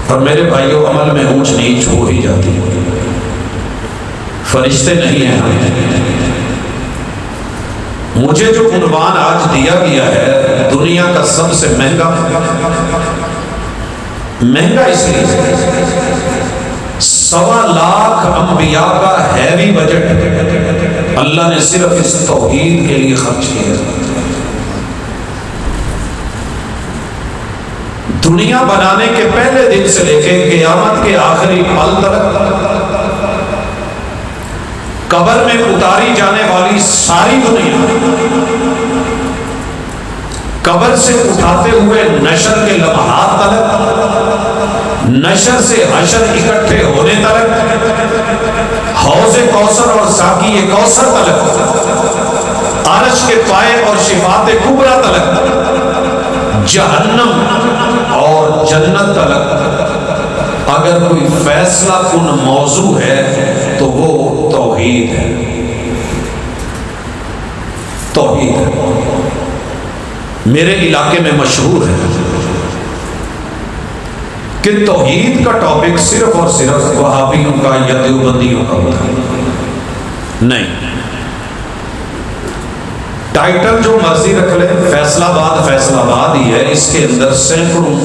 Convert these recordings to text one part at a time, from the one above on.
اور میرے بھائیوں عمل میں اونچ نیچ ہو ہی جاتی ہے، فرشتے نہیں ہیں ہم۔ مجھے جو عنوان آج دیا گیا ہے دنیا کا سب سے مہنگا اس لیے 1.25 انبیاء کا ہیوی بجٹ اللہ نے صرف اس توحید کے لیے خرچ کیا۔ دنیا بنانے کے پہلے دن سے لے کے قیامت کے آخری پل تک قبر میں اتاری جانے والی ساری دنیا، قبر سے اٹھاتے ہوئے نشر کے لمحات تک، نشر سے حشر اکٹھے ہونے تک، حوض کوثر اور ساقی کوثر تک، عرش کے پائے اور شفاعت کبریٰ تک، جہنم اور جنت تک، اگر کوئی فیصلہ کن موضوع ہے تو وہ توحید ہے۔ توحید ہے، میرے علاقے میں مشہور ہے کہ توحید کا ٹاپک صرف اور صرف وہابیوں کا یا دیوبندیوں کا ہوتا ہے۔ نہیں، ٹائٹل جو مرضی رکھ لے، فیصلہ آباد ہی ہے، اس کے اندر سینکڑوں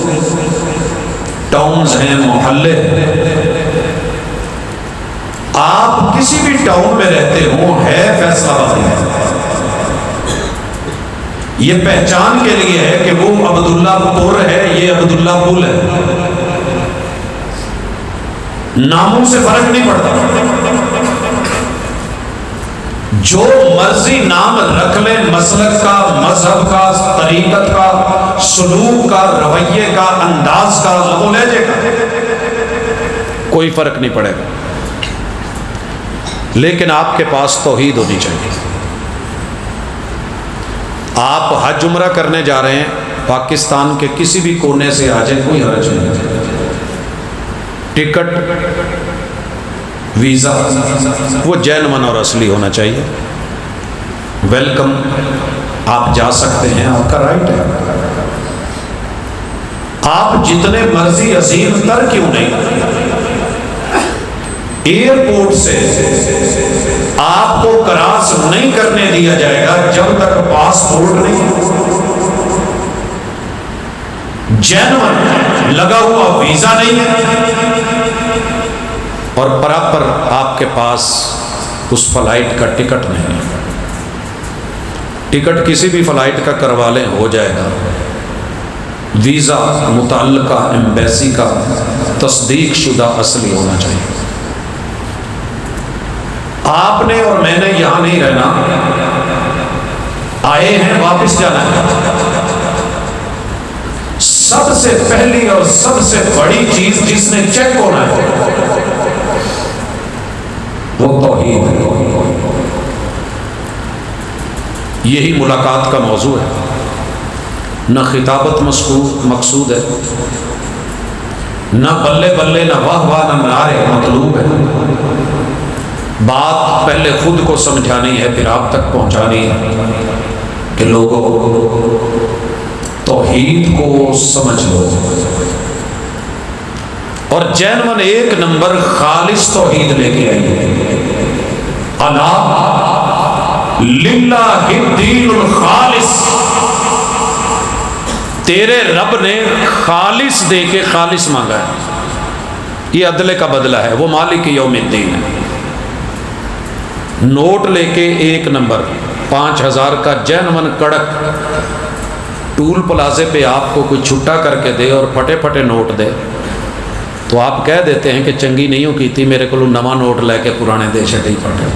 ٹاؤنز ہیں، محلے ہیں۔ آپ کسی بھی ٹاؤن میں رہتے ہوں، ہے فیصلہ آباد ہے، یہ پہچان کے لیے ہے کہ وہ عبداللہ پور ہے، یہ عبداللہ پل ہے، ناموں سے فرق نہیں پڑتا، جو مرضی نام رکھ لیں، مسلک کا، مذہب کا، طریقت کا، سلوک کا، رویے کا، انداز کا، لب و لہجے کا، کوئی فرق نہیں پڑے گا، لیکن آپ کے پاس توحید ہونی چاہیے۔ آپ حج عمرہ کرنے جا رہے ہیں، پاکستان کے کسی بھی کونے سے آ جائیں، کوئی حرج نہیں، ٹکٹ، ویزا وہ جینون اور اصلی ہونا چاہیے، ویلکم، آپ جا سکتے ہیں، آپ کا رائٹ ہے۔ آپ جتنے مرضی عظیم تر کیوں نہیں، ایئرپورٹ سے آپ کو کراس نہیں کرنے دیا جائے گا جب تک پاسپورٹ نہیں، جینون لگا ہوا ویزا نہیں ہے، اور پراپر آپ کے پاس اس فلائٹ کا ٹکٹ نہیں ہے۔ ٹکٹ کسی بھی فلائٹ کا کروا لیں، ہو جائے گا، ویزا متعلقہ ایمبیسی کا تصدیق شدہ اصلی ہونا چاہیے۔ آپ نے اور میں نے یہاں نہیں رہنا، آئے ہیں واپس جانا ہے۔ سب سے پہلی اور سب سے بڑی چیز جس نے چیک ہونا ہے وہ توحید ہے۔ یہی ملاقات کا موضوع ہے، نہ خطابت مقصود ہے، نہ بلے بلے، نہ واہ واہ، نہ نعرے مطلوب ہے۔ بات پہلے خود کو سمجھانی ہے، پھر آپ تک پہنچانی ہے کہ لوگوں توحید کو سمجھ لو، اور جینون ایک نمبر خالص توحید لے کے آئیے۔ الا للہ الدین الخالص، تیرے رب نے خالص دے کے خالص مانگا ہے، یہ عدل کا بدلہ ہے، وہ مالک یوم الدین ہے۔ نوٹ لے کے ایک نمبر 5000 کا جینون کڑک ٹول پلازے پہ آپ کو کوئی چھٹا کر کے دے اور پھٹے پھٹے نوٹ دے تو آپ کہہ دیتے ہیں کہ چنگی نہیں ہو کی تھی، میرے کو نواں نوٹ لے کے پرانے دے چھٹے ہی پھٹے۔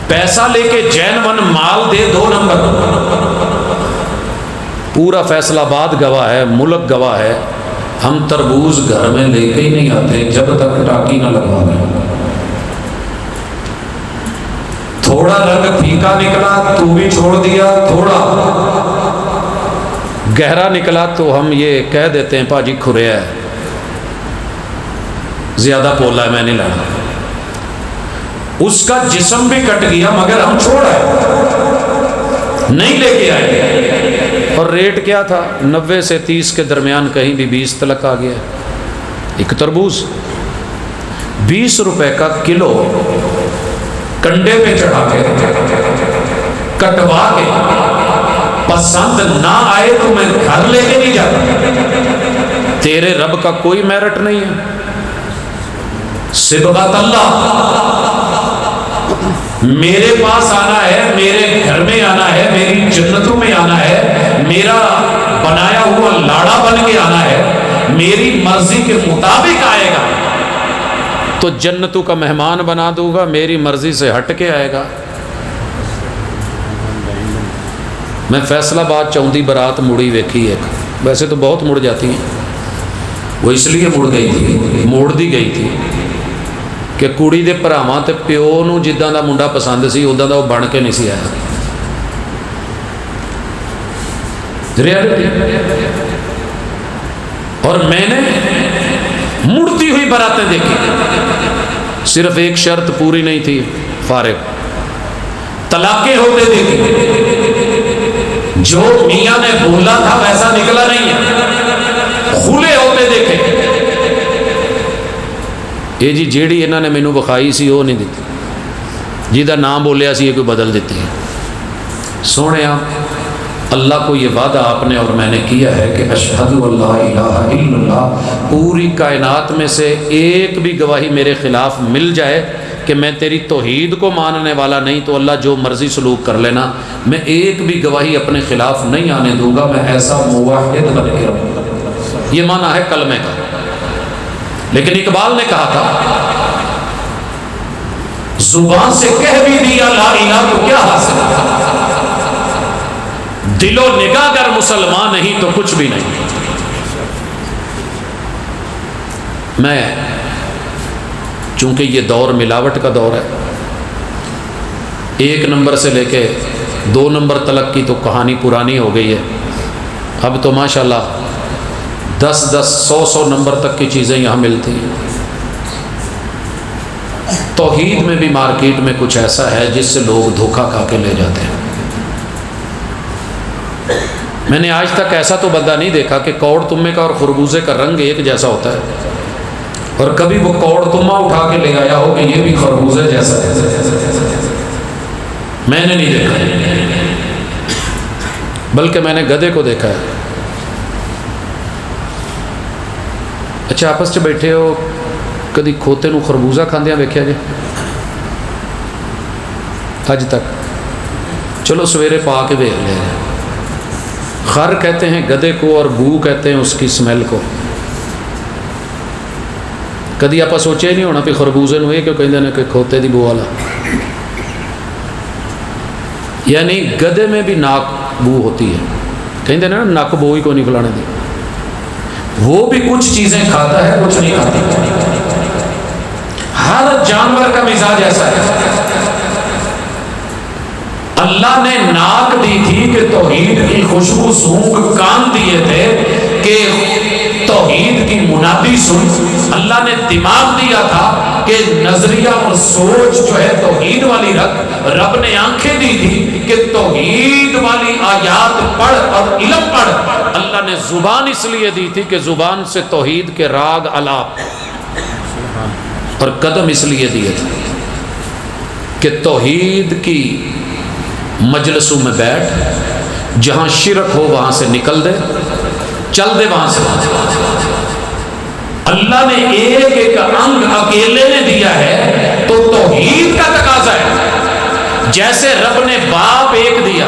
پیسہ لے کے جینون مال دے 2 نمبر، پورا فیصل آباد گواہ ہے، ملک گواہ ہے، ہم تربوز گھر میں لے کے ہی نہیں آتے جب تک ٹاکی نہ لگوا دیں۔ تھوڑا رنگ پھیکا نکلا تو بھی چھوڑ دیا، تھوڑا گہرا نکلا تو ہم یہ کہہ دیتے ہیں پاجی کھریا ہے، زیادہ پولا ہے، میں نہیں لانا۔ اس کا جسم بھی کٹ گیا مگر ہم چھوڑ آئے، نہیں لے کے آئے، اور ریٹ کیا تھا؟ 90 سے 30 کے درمیان، کہیں بھی 20 تلک آ گیا. ایک تربوز 20 روپے کا کلو کنڈے پہ چڑھا کے کٹوا کے پسند نہ آئے تو میں گھر لے کے نہیں جاتا. تیرے رب کا کوئی میرٹ نہیں ہے. صبغت اللہ، میرے پاس آنا ہے، میرے گھر میں آنا ہے، میری جنتوں میں آنا ہے، میرا بنایا ہوا لاڑا بن کے آنا ہے، میری مرضی کے مطابق آئے گا تو جنتوں کا مہمان بنا دوں گا، میری مرضی سے ہٹ کے آئے گا. میں فیصلہ باد چوندی برات مڑی ویکھی ایک، ویسے تو بہت مڑ جاتی ہیں، وہ اس لیے مڑ گئی تھی، موڑ دی گئی تھی کہ کڑی دے بھراواں تے پیو نو جداں دا منڈا پسند سی اُداں دا وہ بن کے نہیں سی آیا. اور میں نے مڑتی ہوئی براتیں دیکھی، صرف ایک شرط پوری نہیں تھی، فارغ. طلاقیں ہوتے دیکھے، جو میاں نے بولا تھا ویسا نکلا نہیں ہے، کھلے ہوتے دیکھے. یہ جی جیڑی انہوں نے مینوں بخائی سی وہ نہیں دیتی، جہاں نام بولیا سی یہ کوئی بدل دیتی ہے. سونے اللہ کو یہ وعدہ آپ نے اور میں نے کیا ہے کہ اشہد اللہ الہ الا اللہ، پوری کائنات میں سے ایک بھی گواہی میرے خلاف مل جائے کہ میں تیری توحید کو ماننے والا نہیں تو اللہ جو مرضی سلوک کر لینا، میں ایک بھی گواہی اپنے خلاف نہیں آنے دوں گا، میں ایسا موحد بن کے رہوں گا. یہ معنی ہے کلمے کا. لیکن اقبال نے کہا تھا زبان سے کہہ بھی دیا لا الہ تو کیا حاصل، دل و نگاہ اگر مسلمان نہیں تو کچھ بھی نہیں. میں چونکہ یہ دور ملاوٹ کا دور ہے، 1 نمبر سے لے کے 2 نمبر تلک کی تو کہانی پرانی ہو گئی ہے. اب تو ماشاءاللہ 10 100 نمبر تک کی چیزیں یہاں ملتی ہیں. توحید میں بھی مارکیٹ میں کچھ ایسا ہے جس سے لوگ دھوکہ کھا کے لے جاتے ہیں. میں نے آج تک ایسا تو بندہ نہیں دیکھا کہ کوڑ تمے کا اور خربوزے کا رنگ ایک جیسا ہوتا ہے، اور کبھی وہ کوڑ تما اٹھا کے لے آیا ہو کہ یہ بھی خربوزے جیسا ہے. میں نے نہیں دیکھا، بلکہ میں نے گدھے کو دیکھا ہے. اچھا آپس چ بیٹھے ہو، کدی کھوتے نو خربوزہ کھاندیاں ویکھیا جی؟ اج تک؟ چلو سویرے پا کے دیکھ لیں. خر کہتے ہیں گدھے کو اور بو کہتے ہیں اس کی سمیل کو. کدی آپ سوچے نہیں ہونا کہ خربوزے نو یہ کیوں کہتے ہیں کہ کھوتے دی بو والا؟ یعنی گدھے میں بھی ناک بو ہوتی ہے، کہتے ہیں نا ناک بو ہی کو نہیں کھلانے دی. وہ بھی کچھ چیزیں کھاتا ہے کچھ نہیں کھاتا. ہر جانور کا مزاج ایسا ہے. اللہ نے ناک دی تھی کہ توحید کی خوشبو سونگ، کان دیے تھے کہ توحید کی منادی سن. اللہ نے دماغ دیا تھا کہ نظریہ اور سوچ جو ہے توحید والی رکھ. رب نے آنکھیں دی تھی کہ توحید والی آیات پڑھ اور علم پڑھ. اللہ نے زبان اس لیے دی تھی کہ زبان سے توحید کے راگ الاپ، اور قدم اس لیے دیے تھے کہ توحید کی مجلسوں میں بیٹھ، جہاں شرک ہو وہاں سے نکل دے، چل دے وہاں سے. اللہ نے ایک ایک انگ اکیلے نے دیا ہے تو توحید کا تقاضا ہے. جیسے رب نے باپ ایک دیا،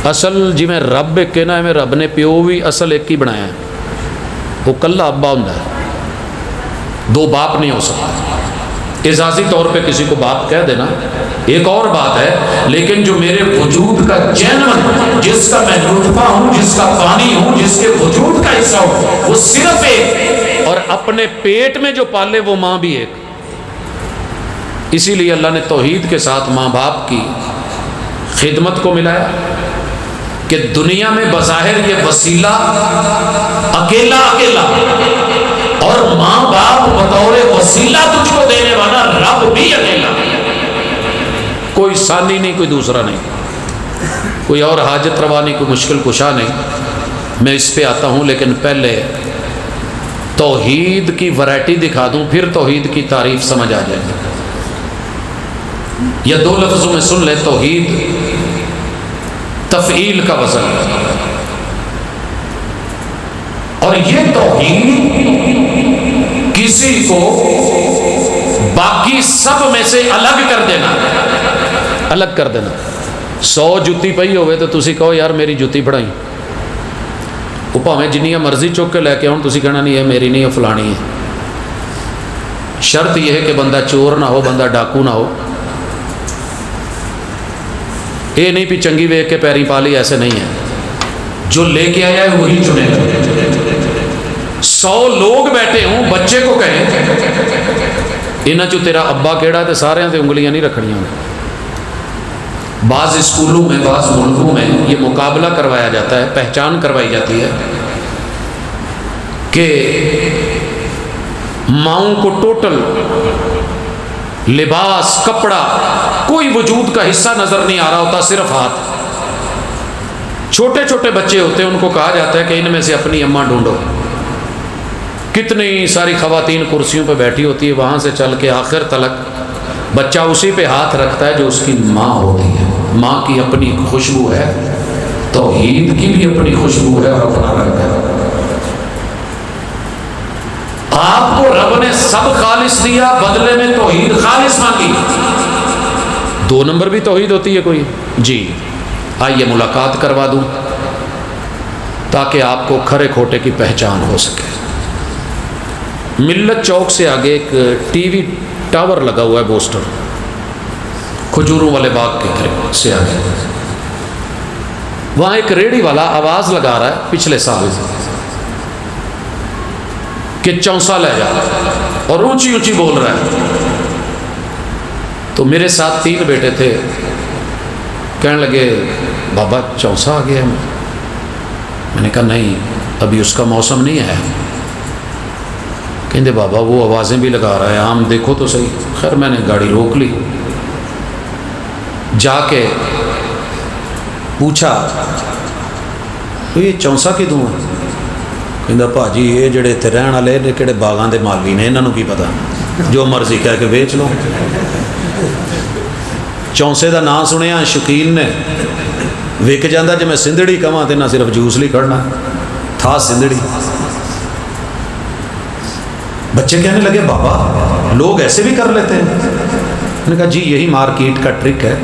اصل جی میں رب ایک کہنا ہے، میں رب نے پیو بھی اصل ایک ہی بنایا ہے. وہ کلا ابا ہوں ہے، 2 باپ نہیں ہو سکتا. اعزازی طور پہ کسی کو باپ کہہ دینا ایک اور بات ہے، لیکن جو میرے وجود کا جینون، جس کا میں نطفہ ہوں، جس کا پانی ہوں، جس کے وجود کا حصہ ہوں، وہ صرف ایک. اور اپنے پیٹ میں جو پالے وہ ماں بھی ایک. اسی لیے اللہ نے توحید کے ساتھ ماں باپ کی خدمت کو ملایا کہ دنیا میں بظاہر یہ وسیلہ اکیلا اکیلا، اور ماں باپ بطور وسیلہ تجھ کو دینے والا رب بھی اکیلا، کوئی ثانی نہیں، کوئی دوسرا نہیں. کوئی اور حاجت روا نہیں، کوئی مشکل کشا نہیں، میں اس پہ آتا ہوں، لیکن پہلے توحید کی ورائٹی دکھا دوں، پھر توحید کی تعریف سمجھ آ جائے گی۔ یا 2 لفظوں میں سن لیں، توحید تفعیل کا وزن ہے، اور یہ توحید کسی کو باقی سب میں سے الگ کر دینا، الگ کر دینا۔ 100 جُتی پئی ہوئے تو تسی کہو یار میری جُتی پڑھائی، وہ پاویں جنیاں مرضی چک کے لے کے آؤں، تسی کہنا نہیں یہ میری نہیں ہے فلانی ہے۔ شرط یہ ہے کہ بندہ چور نہ ہو، بندہ ڈاکو نہ ہو، یہ نہیں بھی چنگی ویک کے پیری پالی، ایسے نہیں ہے، جو لے کے آیا ہے وہی چنے گا۔ 100 لوگ بیٹھے ہوں، بچے کو کہیں انہاں چو تیرا ابا کیڑا تے سارے تے انگلیاں نہیں رکھنیاں۔ بعض اسکولوں میں، بعض ملکوں میں یہ مقابلہ کروایا جاتا ہے، پہچان کروائی جاتی ہے کہ ماؤں کو ٹوٹل لباس، کپڑا، کوئی وجود کا حصہ نظر نہیں آ رہا ہوتا، صرف ہاتھ۔ چھوٹے چھوٹے بچے ہوتے ہیں، ان کو کہا جاتا ہے کہ ان میں سے اپنی اماں ڈھونڈو۔ کتنی ساری خواتین کرسیوں پہ بیٹھی ہوتی ہے، وہاں سے چل کے آخر تلک بچہ اسی پہ ہاتھ رکھتا ہے جو اس کی ماں ہوتی ہے۔ ماں کی اپنی خوشبو ہے، توحید کی بھی اپنی خوشبو ہے اور اپنا رنگ ہے۔ آپ کو رب نے سب خالص دیا، بدلے میں توحید خالص مانگی۔ 2 نمبر بھی توحید ہوتی ہے کوئی؟ جی، آئیے ملاقات کروا دوں تاکہ آپ کو کھرے کھوٹے کی پہچان ہو سکے۔ ملت چوک سے آگے ایک ٹی وی ٹاور لگا ہوا ہے، بوسٹر، کھجوروں والے باغ کے قریب سے آگے، وہاں ایک ریڑھی والا آواز لگا رہا ہے پچھلے سال کہ چونسا لے جا، اور اونچی اونچی بول رہا ہے۔ تو میرے ساتھ 3 بیٹے تھے، کہنے لگے بابا چونسا آ گیا ہے۔ میں نے کہا نہیں، ابھی اس کا موسم نہیں ہے۔ کہندے بابا وہ آوازیں بھی لگا رہا ہے، عام دیکھو تو صحیح۔ خیر میں نے گاڑی روک لی، جا کے پوچھا تو یہ چونسا کدوں ہے؟ کہندا بھاجی یہ جڑے اتنے رہن والے نے کہڑے باغاں دے مالکی نے، انہاں نوں کی پتا، جو مرضی کہہ کے بیچ لو۔ چونسے دا نام سنیا شکیل نے، وک جاندہ جے میں سندھڑی کہاں تے نہ صرف جوس لی کھڑنا تھا سندھڑی۔ بچے کہنے لگے بابا لوگ ایسے بھی کر لیتے ہیں؟ میں نے کہا جی یہی مارکیٹ کا ٹرک ہے،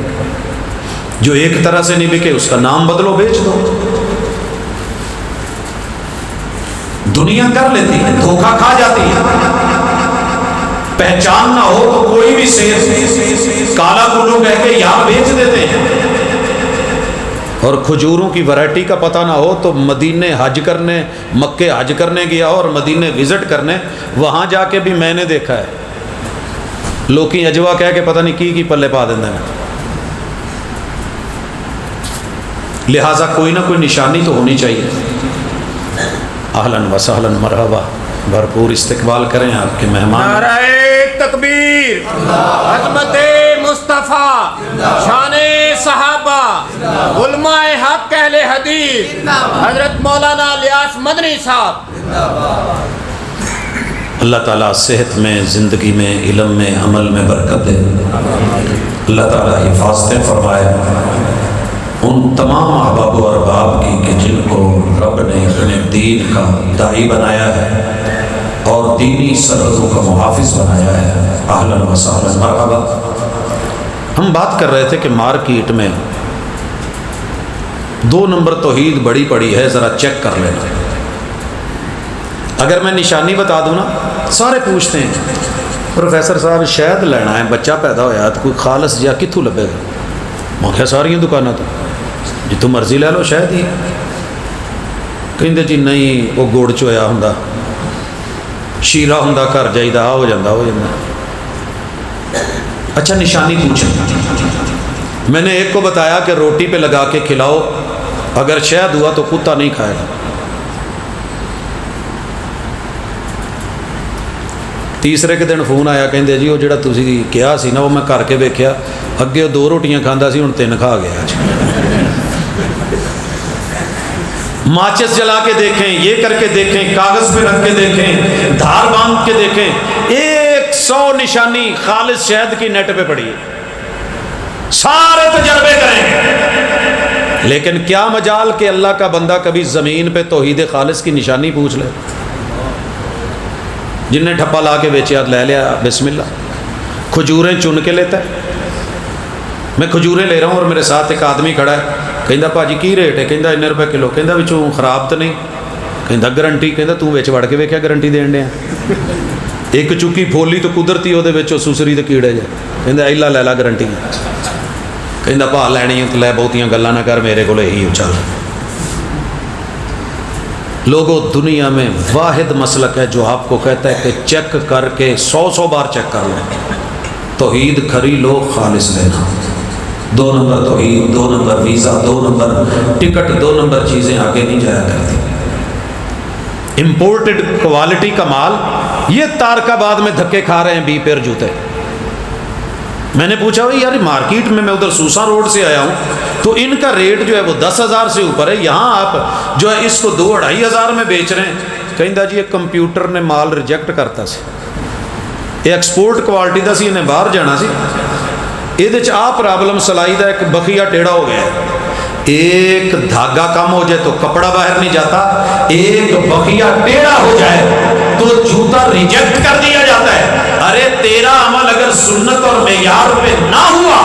جو ایک طرح سے نہیں بکے اس کا نام بدلو، بیچ دو۔ دنیا کر لیتی ہے، دھوکہ کھا جاتی ہے، پہچان نہ ہو تو کوئی بھی سیب کالا کلو کہہ کے یار بیچ دیتے ہیں، اور کھجوروں کی ورائٹی کا پتہ نہ ہو تو مدینے حج کرنے، مکے حج کرنے گیا اور مدینے وزٹ کرنے، وہاں جا کے بھی میں نے دیکھا ہے لوکی اجوا کہہ کے پتہ نہیں کی پلے پا دیندے ہیں۔ لہٰذا کوئی نہ کوئی نشانی تو ہونی چاہیے۔ اہلاً و سہلاً، مرحبا، بھرپور استقبال کریں آپ کے مہمان۔ نعرہ تکبیر، عظمت مصطفیٰ، شان صحابہ، علماء حق اہل حدیث، حضرت مولانا الیاس مدنی صاحب۔ اللہ تعالیٰ صحت میں، زندگی میں، علم میں، عمل میں برکت دے۔ اللہ تعالیٰ حفاظتیں فرمائے ان تمام احباب و ارباب کی کہ جن کو رب نے اپنے دین کا داعی بنایا ہے اور دینی سرحدوں کا محافظ بنایا ہے۔ اہلاً و سہلاً، مرحبا۔ ہم بات کر رہے تھے کہ مارکیٹ میں 2 نمبر توحید بڑی پڑی ہے، ذرا چیک کر لینا۔ اگر میں نشانی بتا دوں نا، سارے پوچھتے ہیں پروفیسر صاحب شہد لینا ہے، بچہ پیدا ہویا تو کوئی خالص جا کتوں لبے گا؟ میں کہا ساری دکانوں تو جتوں مرضی لے لو شہد ہی۔ کہندے جی نہیں وہ گڑ چویا ہوں، شیرا ہوں، گھر جائیدا ہو جاتا ہو جاتا۔ اچھا نشانی پوچھیں، میں نے ایک کو بتایا کہ روٹی پہ لگا کے کھلاؤ، اگر شہد ہوا تو کتا نہیں کھائے گا۔ تیسرے کے دن فون آیا، کہندے جی وہ جڑا تسی کیا سی نا وہ میں کر کے ویکھیا، اگے 2 روٹیاں کھاندا سی، ہن 3 کھا گیا۔ ماچس جلا کے دیکھیں، یہ کر کے دیکھیں، کاغذ پہ رکھ کے دیکھیں، دھار باندھ کے دیکھیں، 100 نشانی خالص شہد کی نیٹ پہ پڑی ہے، سارے تجربے کریں گے، لیکن کیا مجال کہ اللہ کا بندہ کبھی زمین پہ توحید خالص کی نشانی پوچھ لے؟ جن نے ٹھپا لا کے بیچیا لے لیا، بسم اللہ۔ کھجوریں چن کے لیتا ہے، میں کھجوریں لے رہا ہوں اور میرے ساتھ ایک آدمی کھڑا ہے، کہندا بھاجی کی ریٹ ہے؟ کہندا اتنے روپے کلو۔ کہندا وچوں خراب تو نہیں؟ کہندا گارنٹی۔ کہندا تو وچ وڑ کے ویکھیا گارنٹی دین دیا؟ ایک چکی پھولی تو قدرتی وہ سوسری تے کیڑے جائے، کہندا ایلا لے لا گارنٹی۔ کہندا پا لینی ہے تو لے، بہتیاں گلاں نہ کر، میرے کو یہی چل۔ لوگوں، دنیا میں واحد مسلک ہے جو آپ کو کہتا ہے کہ چیک کر کے 100 بار چیک کر لو، توحید کھری لو، خالص لینا۔ 2 نمبر توحید، 2 number visa, 2 number ticket, 2 number چیزیں آگے نہیں جایا کرتی۔ امپورٹڈ کوالٹی کا مال، یہ تارک آباد میں دھکے کھا رہے ہیں 20 پیر جوتے۔ میں نے پوچھا بھائی یار مارکیٹ میں ادھر سوسا روڈ سے آیا ہوں تو ان کا ریٹ جو ہے وہ 10,000 سے اوپر ہے، یہاں آپ جو ہے اس کو 2-2.5 ہزار میں بیچ رہے ہیں۔ کہندا جی یہ کمپیوٹر نے مال ریجیکٹ کرتا سی، یہ ایکسپورٹ کوالٹی دا سی، انہیں باہر جانا سی، یہ آ پرابلم سلائی دا ایک بخیا ٹیڑھا ہو گیا ہے، ایک دھاگا کم ہو جائے تو کپڑا باہر نہیں جاتا، ایک بخیا ٹیڑھا ہو جائے تو جوتا ریجیکٹ کر دیا جاتا ہے۔ ارے تیرا عمل اگر سنت اور معیار پہ نہ ہوا،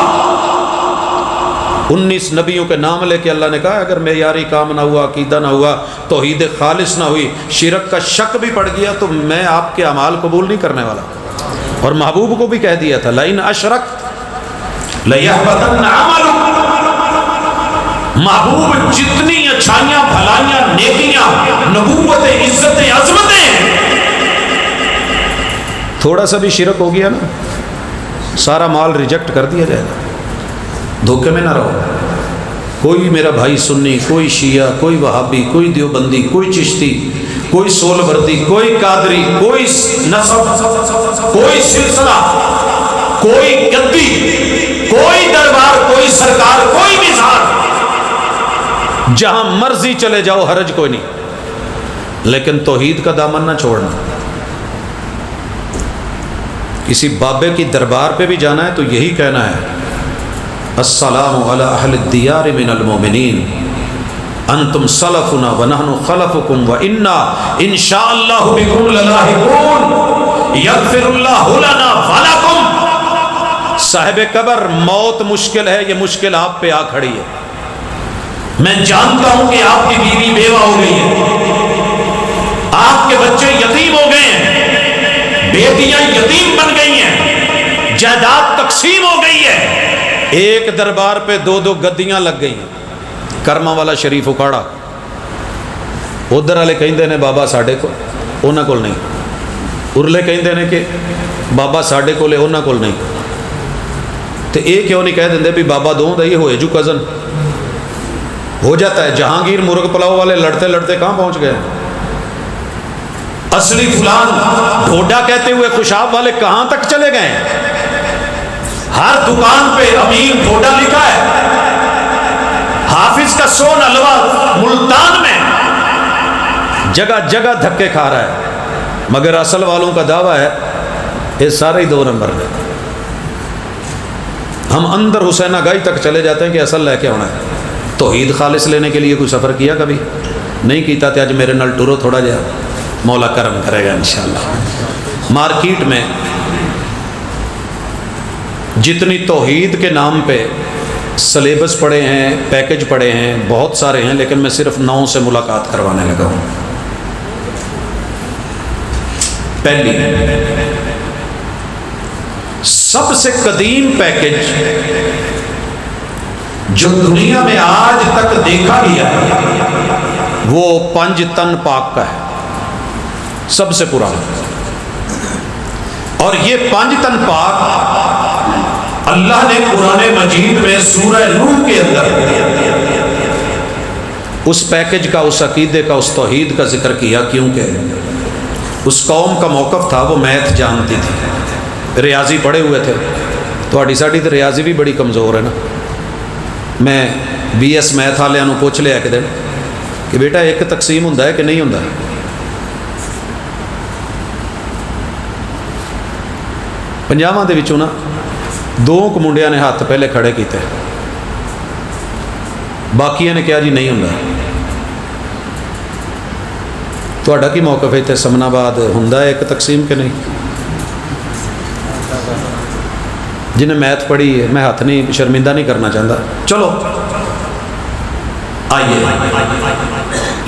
19 نبیوں کے نام لے کے اللہ نے کہا اگر معیاری کام نہ ہوا، عقیدہ نہ ہوا، توحید خالص نہ ہوئی، شرک کا شک بھی پڑ گیا تو میں آپ کے اعمال قبول نہیں کرنے والا۔ اور محبوب کو بھی کہہ دیا تھا لئن اشرکت لیحبطن عملک۔ محبوب جتنی اچھائیاں، بھلائیاں، نیکیاں، نبوت، عزت، عظمتیں، تھوڑا سا بھی شرک ہو گیا نا، سارا مال ریجیکٹ کر دیا جائے گا۔ دھوکے میں نہ رہو۔ کوئی میرا بھائی سنی، کوئی شیعہ، کوئی وہابی، کوئی دیوبندی، کوئی چشتی، کوئی سولوردی، کوئی قادری، کوئی نسب، کوئی سلسلہ، کوئی گدی، کوئی دربار، کوئی سرکار، کوئی مزار، جہاں مرضی چلے جاؤ، حرج کوئی نہیں، لیکن توحید کا دامن نہ چھوڑنا۔ کسی بابے کی دربار پہ بھی جانا ہے تو یہی کہنا ہے السلام علی اہل الدیار من المؤمنین انتم سلفنا ونحن خلفکم وانا انشاءاللہ بکم للاحقون یغفر اللہ لنا ولکم۔ صاحب قبر، موت مشکل ہے، یہ مشکل آپ پہ آ کھڑی ہے۔ میں جانتا ہوں کہ آپ کی بیوی بیوہ ہو گئی ہے، آپ کے بچے یتیم ہو گئے ہیں، بیٹیاں یتیم بن گئی ہیں، جائیداد تقسیم ہو گئی ہے، ایک دربار پہ 2 گدیاں لگ گئی ہیں۔ کرما والا شریف اکھاڑا، ادھر والے کہندے نے بابا ساڈے کو، انہاں کول نہیں، ارلے کہندے نے کہ بابا ساڈے کول ہے، انہاں کول نہیں، تے اے کیوں نہیں کہہ دیندے بھی بابا دوں دا یہ ہوئے جو کزن ہو جاتا ہے۔ جہانگیر مرغ پلاؤ والے لڑتے لڑتے کہاں پہنچ گئے؟ اصلی فلان ڈھوڈا کہتے ہوئے خوشاب والے کہاں تک چلے گئے؟ ہر دکان پہ امیر ڈھوڈا لکھا ہے، حافظ کا سون حلوہ ملتان میں جگہ جگہ دھکے کھا رہا ہے، مگر اصل والوں کا دعویٰ ہے یہ سارے 2 نمبر میں۔ ہم اندر حسین آگاہی تک چلے جاتے ہیں کہ اصل لے کے آنا ہے۔ توحید خالص لینے کے لیے کوئی سفر کیا کبھی؟ نہیں کیتا تے اج میرے نال ٹرو تھوڑا جہا، مولا کرم کرے گا انشاءاللہ۔ مارکیٹ میں جتنی توحید کے نام پہ سلیبس پڑے ہیں، پیکج پڑے ہیں، بہت سارے ہیں، لیکن میں صرف 9 سے ملاقات کروانے لگا ہوں۔ پہلی، سب سے قدیم پیکج جو دنیا میں آج تک دیکھا گیا وہ 5 تن پاک کا ہے، سب سے پرانا۔ اور یہ 5 تن پاک اللہ نے قرآن مجید میں سورہ نوح کے اندر اس پیکج کا، اس عقیدے کا، اس توحید کا ذکر کیا، کیونکہ اس قوم کا موقف تھا، وہ میتھ جانتی تھی، ریاضی پڑھے ہوئے تھے۔ تھوڑی ساڈی تو ریاضی بھی بڑی کمزور ہے نا۔ میں BS میتھ والوں پوچھ لیا کہ دن کہ بیٹا ایک تقسیم ہوندا ہے کہ نہیں ہوندا؟ پنجاواں دے وچوں نا 2 منڈیاں نے ہاتھ پہلے کھڑے کیتے، باقیاں نے کہا جی نہیں ہوندا۔ تہاڈا کی موقف ہے تے سمن آباد ہوندا ہے ایک تقسیم کہ نہیں؟ جنہیں میتھ پڑھی ہے، میں ہاتھ نہیں شرمندہ نہیں کرنا چاہتا، چلو آئیے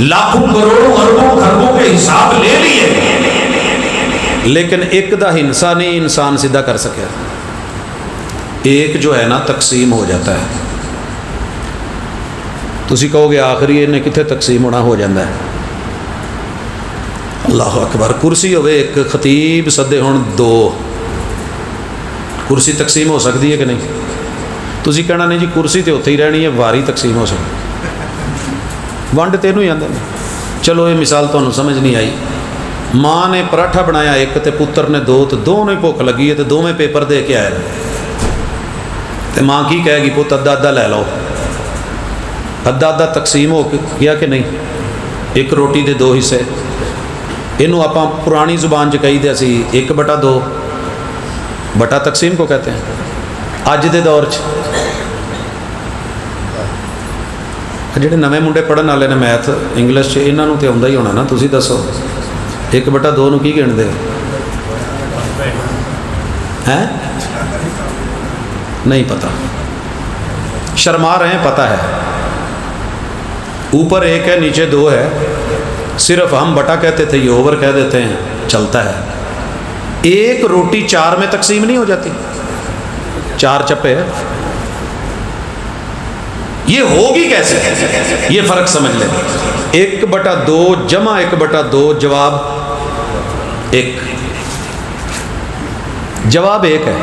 لاکھوں کروڑوں اربوں خربوں کے حساب لے لیے، لیکن ایک دا ہنسا نہیں انسان سیدھا کر سکیا۔ ایک جو ہے نا تقسیم ہو جاتا ہے، تسی کہو گے آخری انہیں کتنے تقسیم ہونا، ہو جاتا ہے۔ اللہ اکبر، کرسی ہوئے ایک خطیب سدے ہون 2، کرسی تقسیم ہو سکتی ہے کہ نہیں؟ تسی کہنا نہیں جی کرسی تے اتھے ہی رہنی ہے، واری تقسیم ہو سکتی، ونڈ تینوں ہی آندا نہیں۔ چلو یہ مثال تمہیں سمجھ نہیں آئی۔ ماں نے پراٹھا بنایا ایک تے پتر نے 2، تو دونوں ہی بھوک لگی ہے تے دونوں پیپر دے کے آئے، تے ماں کی کہے گی پت ادھا ادھا لے لو، ادھا ادھا تقسیم ہو گیا کہ نہیں؟ ایک روٹی دے 2 حصے، اینوں آپ پرانی زبان چ کہی دے سی 1/2 بٹا تقسیم کو کہتے ہیں۔ اج دے دور جڑے نویں منڈے پڑھن والے نے میتھ انگلش انہاں نوں تے آਉਂدا ہی ہونا نا، تسی دسو 1/2 نوں کی گھندے ہیں؟ نہیں پتہ، شرما رہے ہیں، پتہ ہے اوپر 1 ہے نیچے 2 ہے، صرف ہم بٹا کہتے تھے، یہ اوور کہہ دیتے ہیں، چلتا ہے۔ ایک روٹی 4 میں تقسیم نہیں ہو جاتی، 4 چپے ہے، یہ ہوگی کیسے؟ یہ فرق سمجھ لیں۔ 1/2 جمع 1/2 جواب 1، جواب 1 ہے۔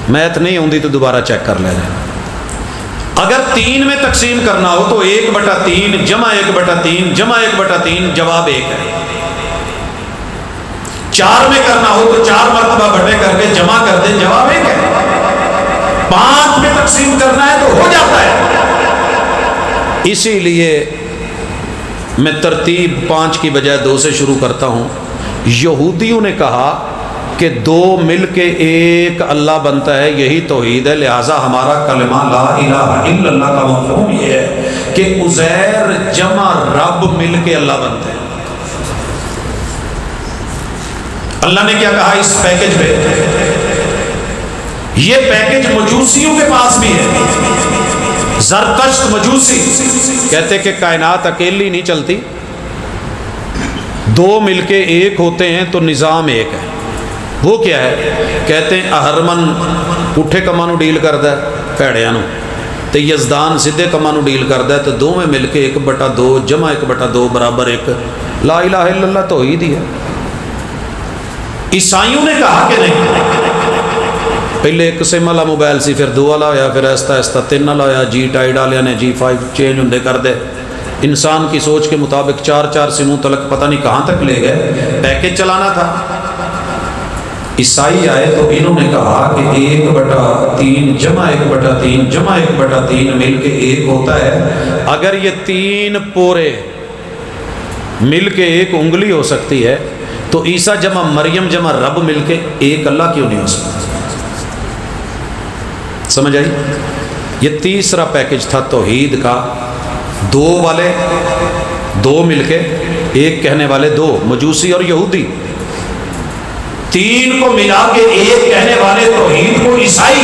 میتھ نہیں ہوندی تو دوبارہ چیک کر لیں۔ اگر 3 میں تقسیم کرنا ہو تو 1/3 جمع 1/3 جمع 1/3 جواب 1 ہے۔ 4 میں کرنا ہو تو 4 مرتبہ بٹے کر کے جمع کر دیں، جواب 1 ہے۔ 5 میں تقسیم کرنا ہے تو ہو جاتا ہے۔ اسی لیے میں ترتیب 5 کی بجائے 2 سے شروع کرتا ہوں۔ یہودیوں نے کہا کہ 2 مل کے 1 اللہ بنتا ہے، یہی توحید ہے، لہٰذا ہمارا کلمہ لا الہ الا اللہ کا مفہوم یہ ہے کہ عزیر جمع رب مل کے اللہ بنتے ہیں۔ اللہ نے کیا کہا اس پیکج پہ؟ یہ پیکج مجوسیوں کے پاس بھی ہے۔ زرتشت مجوسی کہتے کہ کائنات اکیلی نہیں چلتی، 2 مل کے 1 ہوتے ہیں تو نظام 1 ہے۔ وہ کیا ہے؟ کہتے ہیں اہرمن پٹھے کماں نو ڈیل کردا ہے پیڑیاں نو، تے یزدان سیدھے کماں نو ڈیل کردا ہے، تے دوویں مل کے 1/2 جمع 1/2 برابر 1۔ لا الہ الا اللہ توحید ہی ہے۔ عیسائیوں نے کہا کہ نہیں، پہلے 1 سم والا موبائل سی، پھر 2 والا ہویا، پھر آہستہ آہستہ 3 والا ہویا، جی ٹائیڈ والے نے G5 چینج ہوندے کر دے، انسان کی سوچ کے مطابق 4 سموں تلک پتہ نہیں کہاں تک لے گئے، پیکج چلانا تھا۔ عیسائی آئے تو انہوں نے کہا کہ 1/3 جمع 1/3 جمع 1/3 مل کے 1 ہوتا ہے۔ اگر یہ 3 پورے مل کے 1 انگلی ہو سکتی ہے تو عیسیٰ جمع مریم جمع رب مل کے 1 اللہ کیوں نہیں ہو سکتا؟ سمجھ آئی؟ یہ تیسرا پیکج تھا توحید کا، 2 والے 2 مل کے 1 کہنے والے 2 مجوسی اور یہودی، 3 کو ملا کے 1 کہنے والے توحید کو عیسائی،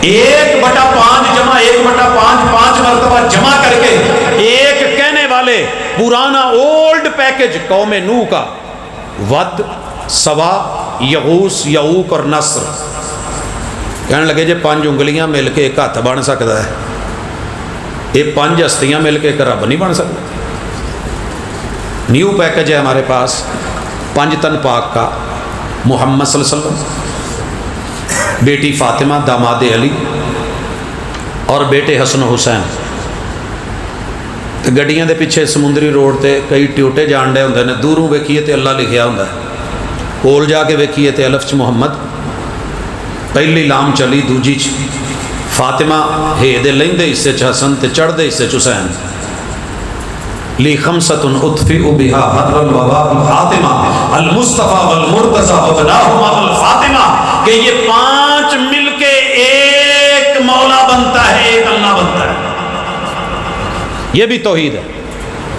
1/5 جمع 1/5 5 مرتبہ جمع کر کے 1 کہنے والے پرانا اولڈ پیکج قوم نوح کا، ود سوا یغوس یعوق اور نصر، کہنے لگے جی 5 انگلیاں مل کے 1 ہاتھ بن سکتا ہے، یہ 5 ہستیاں مل کے 1 رب نہیں بن سکتا۔ نیو پیکج ہے ہمارے پاس 5 تن پاک کا، محمد صلی اللہ علیہ وسلم، بیٹی فاطمہ داماد علی اور بیٹے حسن و حسین۔ گڈیاں دے پیچھے سمندری روڈ تے کئی ٹیوٹے جان ڈے ہوندے نے، دوروں ویکھیے تے اللہ لکھیا ہوندا ہے، کول جا کے ویکھیے تے الف چ محمد، پہلی لام چلی دوجی چ فاطمہ ہے دے لیندے حصے چ حسن تے چڑھدے حصے چ حسین لی خمسۃ اطفئ بها حر الوباء فاطمہ المصطفیٰ والمرتضیٰ وابناہما الفاطمہ کہ یہ 5 مل کے ایک مولا بنتا ہے، ایک اللہ بنتا ہے. یہ بھی توحید ہے.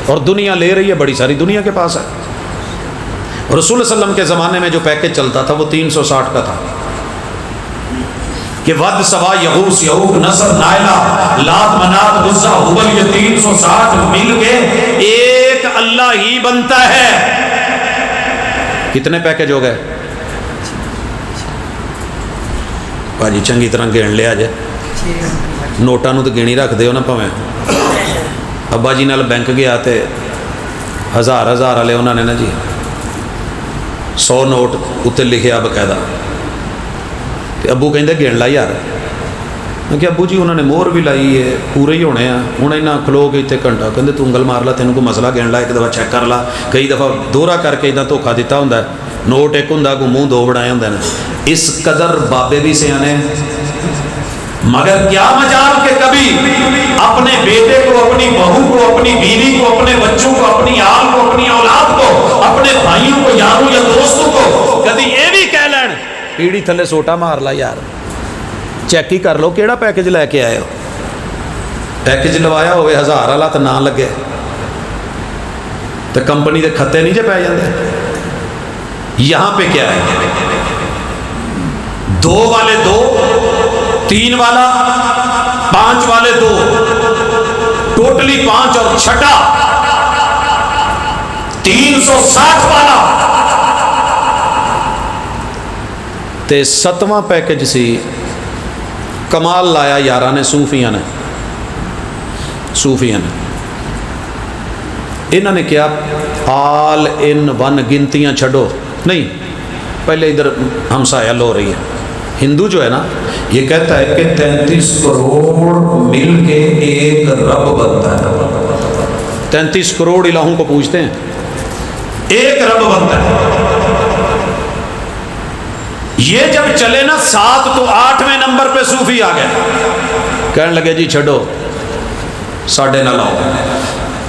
اور دنیا لے رہی ہے، بڑی ساری دنیا کے پاس ہے. رسول اللہ صلی اللہ علیہ وسلم کے زمانے میں جو پیکج چلتا تھا وہ 360 کا تھا کہ ود سوا یغوث یعوق نصر نائلہ لات منات عزا حبل، یہ 360 مل کے ایک اللہ ہی بنتا ہے. کتنے پیکج ہو گئے باجی؟ چنگی طرح گن لیا جائے. نوٹاں نو تو گنی رکھ دیو نا. پویں ابا جی نال بینک گیا تے ہزار والے انہوں نے نا جی 100 نوٹ اتنے لکھیا باقاعدہ. ابو کہندے گن لا یار. میں کہ ابو جی انہوں نے مور بھی لائی ہے، پورے ہی ہونے ہیں. ہوں یہاں کھلو کے اتنے گھنٹہ کہتے تو انگل مار لا، تینوں کوئی مسئلہ گن لا، ایک دفعہ چیک کر لا. کئی دفعہ دورہ کر کے ادھر دھوکھا دیتا ہوں. نوٹ ایک ہوں کو منہ 2 بنائے ہوں. اس قدر بابے بھی سیانے. مگر کیا مجال کہ کبھی اپنے بیٹے کو، اپنی بہو کو، اپنی بیوی کو، اپنے بچوں کو، اپنی آل کو، اپنی اولاد کو، اپنے بھائیوں کو، یاروں یا دوستوں کو کبھی یہ بھی کہہ لین پیڑھی تھلے سوٹا مار لا یار، چیک ہی کر لو کیڑا پیکج لے کے آئے ہو. پیکج لوایا ہوئے 1000 والا تو نہ لگے تو کمپنی کے کھتے نہیں جے پی جاندے. یہاں پہ کیا ہے؟ 2 والے 2، 3 والا 5 والے 2، ٹوٹلی 5 اور چھٹا 360 والا. تے 7واں پیکج سی کمال لایا یاراں نے، صوفیاں نے. انہوں نے کیا آل ان ون گنتیاں چھڑو نہیں. پہلے ادھر ہمسایہ لو رہی ہے. ہندو جو ہے نا یہ کہتا ہے کہ 33 کروڑ مل کے ایک رب بنتا ہے. 33 کروڑ الہوں کو پوچھتے ہیں، ایک رب بنتا ہے. یہ جب چلے نا 7 تو 8ویں نمبر پہ صوفی آ گئے. کہنے لگے جی چھڑو ساڑھے نہ لاؤ،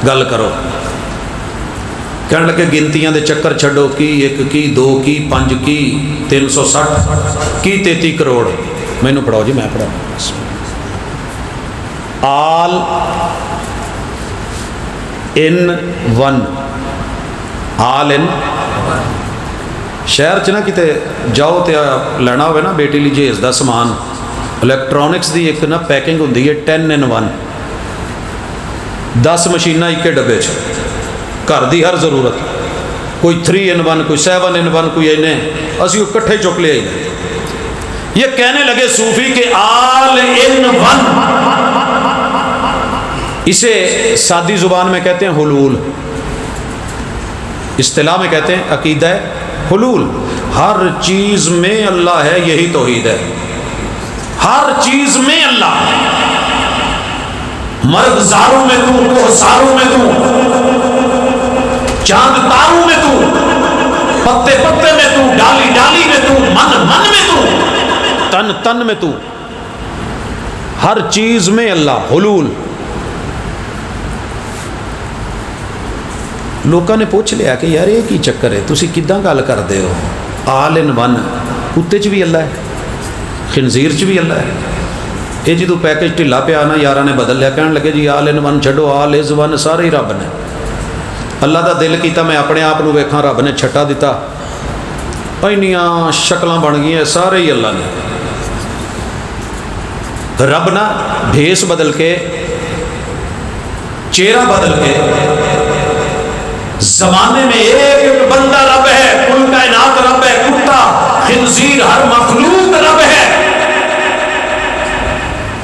گل کرو. کہنے لگے گنتیاں دے چکر چھڑو، کی 1 کی 2 کی 5 کی 360 کی 33 کروڑ. مینوں پڑھاؤ جی، میں پڑھاؤں. آل ان ون، آل ان. شہر چ نا کتے جاؤ تے لینا ہوئے نا بیٹی لی جہیز دا سامان، الیکٹرانکس دی ایک نا پیکنگ ہوندی ہے 10 in 1. 10 مشینہ ایک ڈبے چ، گھر دی ہر ضرورت. کوئی 3 in 1، کوئی 7 in 1، کوئی اینے اسی وہ کٹھے چک لے آئی. یہ کہنے لگے صوفی کہ آل ان ون. اسے سادی زبان میں کہتے ہیں حلول، اصطلاح میں کہتے ہیں عقیدہ حلول. ہر چیز میں اللہ ہے، یہی توحید ہے. ہر چیز میں اللہ، مرد زاروں میں تو، کوہساروں میں تو، چاند تاروں میں تو، پتے پتے میں تو، ڈالی ڈالی میں تو، من من میں تو، تن تن میں تو. ہر چیز میں اللہ، حلول. لوگوں نے پوچھ لیا کہ یار یہ کی چکر ہے، تسی کداں گل کرتے ہو؟ آل ان ون، کتے چ بھی اللہ ہے، خنزیر چ بھی اللہ ہے. یہ جدو پیکج ڈھلا پیا نا یاراں نے بدل لیا. کہنے لگے جی آل in one چھڈو، all is one سارے ہی رب نے. اللہ دا دل کیتا میں اپنے آپ کو ویکھاں، رب نے چھٹا دیتا. اینیاں شکلاں بن گئی سارے ہی اللہ نے. رب نا بھیس بدل کے، چہرہ بدل کے، زمانے میں ایک بندہ رب ہے، کل کائنات رب ہے، کتا خنزیر ہر مخلوق رب ہے.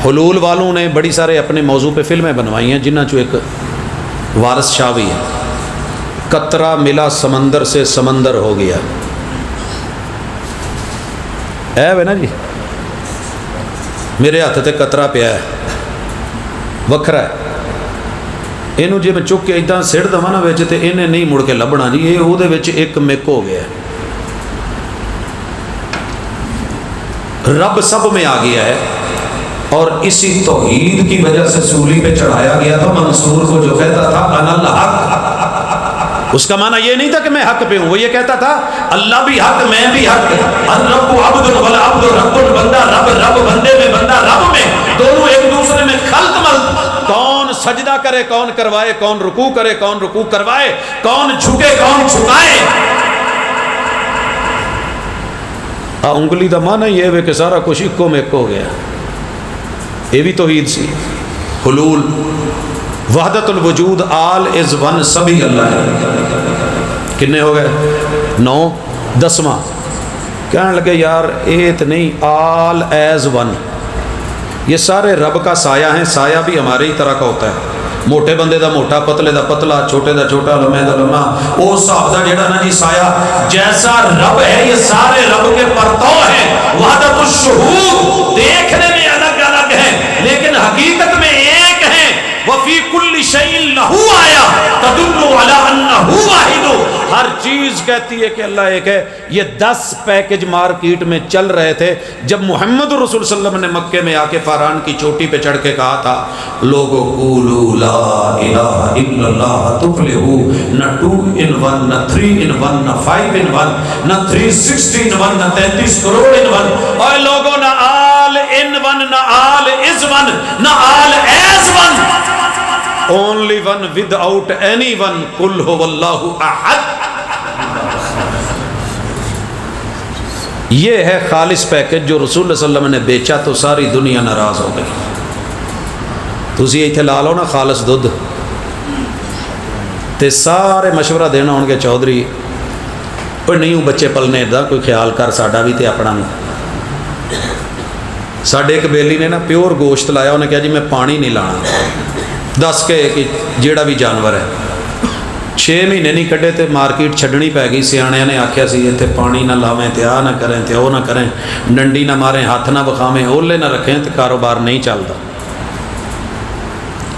حلول والوں نے بڑی سارے اپنے موضوع پہ فلمیں بنوائی ہیں، جنہ چو ایک وارث شاہ بھی ہے. قطرہ ملا سمندر سے سمندر ہو گیا. ہے نا جی، میرے ہاتھ تے قطرہ پیا ہے، وکھرا ہے. اینو جی میں چک کے ادھا سڑ دوا نا ویچ تے انہیں نہیں مڑ کے لبنا جی. یہ وہ دے ویچ ایک مک ہو گیا ہے. رب سب میں آ گیا ہے اور اسی توحید کی وجہ سے سولی پہ چڑھایا گیا تھا منصور کو، جو کہتا تھا انا الحق۔ اس کا معنی یہ نہیں تھا کہ میں حق پہ ہوں، وہ یہ کہتا تھا اللہ بھی حق میں بھی حق، الرب عبد والعبد رب، بندہ رب، رب بندے میں، بندہ رب میں، دونوں ایک دوسرے میں خلط ملط۔ کون سجدہ کرے کون کروائے، کون رکوع کرے کون رکوع کروائے، کون جھکے کون جھکائے۔ انگلی دا معنی یہ ہے کہ سارا کچھ اکو میں ایک ہو گیا، یہ بھی توحید سی۔ حلول، وحدت الوجود، آل از ون، سبھی اللہ ہے۔ کتنے ہو گئے؟ 9۔ 10واں کہنے لگے یار ایت نہیں، آل ایز ون، یہ سارے رب کا سایہ ہیں، سایہ بھی ہمارے ہی طرح کا ہوتا ہے، موٹے بندے دا موٹا، پتلے دا پتلا، چھوٹے دا چھوٹا، لمے دا لما، او صاحب دا جڑا نا جی سایہ جیسا رب ہے، یہ سارے رب کے پرتو ہیں۔ وحدت الشہود دیکھنے میں الگ الگ ہیں لیکن حقیقت میں ایک ہیں۔ وفی کل شیء لہ آیا تدل علی انہ واحد، ہر چیز کہتی ہے کہ اللہ ایک ہے۔ یہ 10 پیکج مارکیٹ میں چل رہے تھے جب محمد رسول صلی اللہ علیہ وسلم نے مکے میں آ کے فاران کی چوٹی پہ چڑھ کے کہا تھا لوگو قولوا لا الہ الا اللہ تفلحو، نہ 2 in 1، نہ 3 in 1، نہ 5 in 1، نہ 360 in 1، نہ 33 کروڑ in 1۔ اور لوگوں نہ آل ان ون، نہ آل از ون، نہ آل as one, only one without anyone، قل هو اللہ احد۔ یہ ہے خالص پیکج جو رسول اللہ صلی اللہ علیہ وسلم نے بیچا تو ساری دنیا ناراض ہو گئی۔ تسی ایتھے لا لو نا خالص دودھ تے سارے مشورہ دینا ہون گے چودھری کوئی نہیں ہوں بچے پلنے دا، کوئی خیال کر ساڈا بھی تے اپنا نہیں۔ ساڈے ایک بیلی نے نا پیور گوشت لایا، انہیں کہا جی میں پانی نہیں لانا، دس کے کہ جیڑا بھی جانور ہے۔ 6 مہینے نہیں کڈے تے مارکیٹ چھڈنی پی گئی، سیاڑیاں نے آکھیا سی تے پانی نہ لاویں تے آ نہ کریں تے او نہ کریں، ڈنڈی نہ ماریں، ہاتھ نہ بکھاویں، اولے نہ رکھیں تے کاروبار نہیں چلتا۔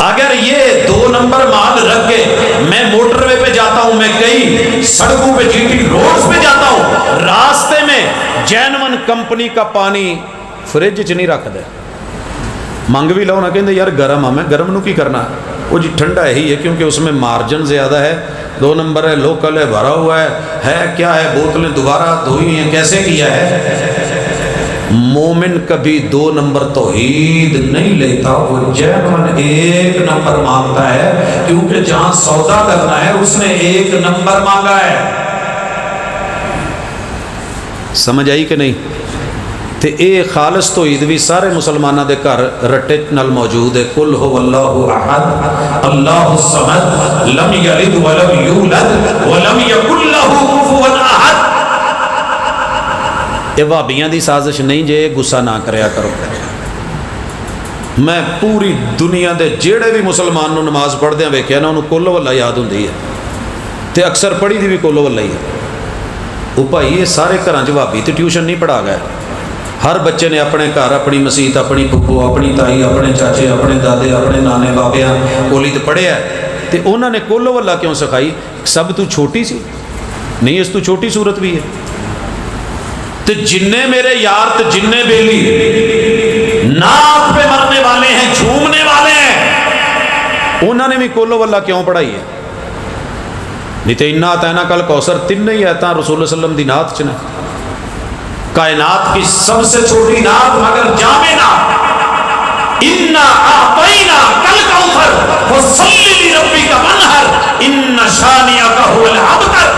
اگر یہ 2 نمبر مال رکھ کے میں موٹر وے پہ جاتا ہوں، میں کئی سڑکوں پہ جی ٹی روڈز پہ جاتا ہوں، راستے میں جینون کمپنی کا پانی فریج چ نہیں رکھ دے، منگ بھی لو نہ کہندے یار گرم ہے، میں گرم نو کی کرنا، وہ جی ٹھنڈا ہی ہے کیونکہ اس میں مارجن زیادہ ہے، 2 نمبر ہے، لوکل ہے، بھرا ہوا ہے کیا ہے، بوتلیں دوبارہ دھوئی ہیں، کیسے کیا ہے۔ مومن کبھی 2 نمبر توحید نہیں لیتا، وہ جینون 1 نمبر مانگتا ہے، کیونکہ جہاں سودا کرنا ہے اس نے 1 نمبر مانگا ہے۔ سمجھ آئی کہ نہیں؟ تے اے خالص توحید بھی سارے مسلمانہ دے گھر رٹے نال موجود ہے۔ قل هو اللہ احد اللہ الصمد لم یلد ولم یولد ولم یکن لہ کفوا احد۔ یہ وہابیاں دی سازش نہیں جے، غصہ نہ کریا کرو۔ میں پوری دنیا دے جیڑے بھی مسلمان نو نماز پڑھ دیاں ویکھیا نا، انہوں کل واللہ یاد ہوندی ہے تے اکثر پڑھی دی بھی کل واللہ ہی ہے۔ وہ بھائی یہ سارے گھراں چ وہابی تے ٹیوشن نہیں پڑھا گئے، ہر بچے نے اپنے گھر اپنی مسیت، اپنی پھپھو، اپنی تائی، اپنے چاچے، اپنے دادے، اپنے نانے بابیاں کولی تے پڑھیا ہے، تے انہوں نے کل واللہ کیوں سکھائی؟ سب تو چھوٹی سی نہیں، اس تو چھوٹی صورت بھی ہے۔ تے جننے میرے یار تے جننے بیلی ناک پہ مرنے والے ہیں، جھومنے والے ہیں، انہوں نے بھی کل واللہ کیوں پڑھائی ہے؟ نہیں تے انا اعطینا کل کوثر، 3 ہی آیتاں رسول اللہ صلی اللہ علیہ وسلم دی نعت چ نے، کائنات کی سب سے چھوٹی نعت مگر جامع نعت، انا اعطینا کل کوثر فصلی لربک وانحر ان شانئک هو الابتر۔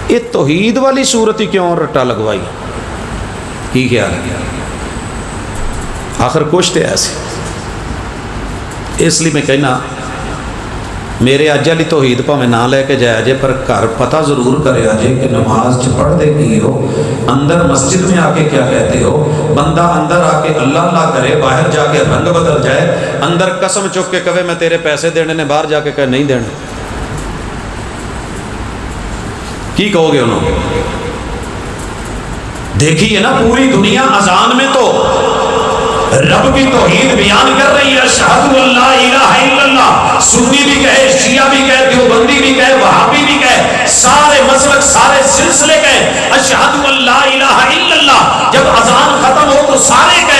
یہ توحید والی صورت ہی کیوں رٹا لگوائی؟ کی خیال ہے؟ آخر کچھ تو ایسے، اس لیے میں کہنا میرے اج والی توحید پاویں نہ لے کے جایا جے، پر گھر پتہ ضرور کرے جے کہ نماز چ پڑھ دے کی ہو، اندر مسجد میں آ کے کیا کہتے ہو۔ بندہ اندر آ کے اللہ اللہ کرے، باہر جا کے رنگ بدل جائے، اندر قسم چک کے کہے میں تیرے پیسے دینے نے، باہر جا کے کہے نہیں دینے، کی کہو گے انہوں؟ دیکھیے نا پوری دنیا اذان میں تو رب کی توحید بیان کر رہی ہے، اشہد ان لا الہ الا اللہ، سنی بھی کہے، شیعہ بھی کہے، دیوبندی بھی کہے، وہابی بھی کہے، سارے مسلک سارے سلسلے کہے اشہد ان لا الہ الا اللہ۔ جب اذان ختم ہو تو سارے کہے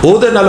ਉਹਦੇ ਨਾਲ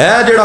ਇਹ ਜਿਹੜਾ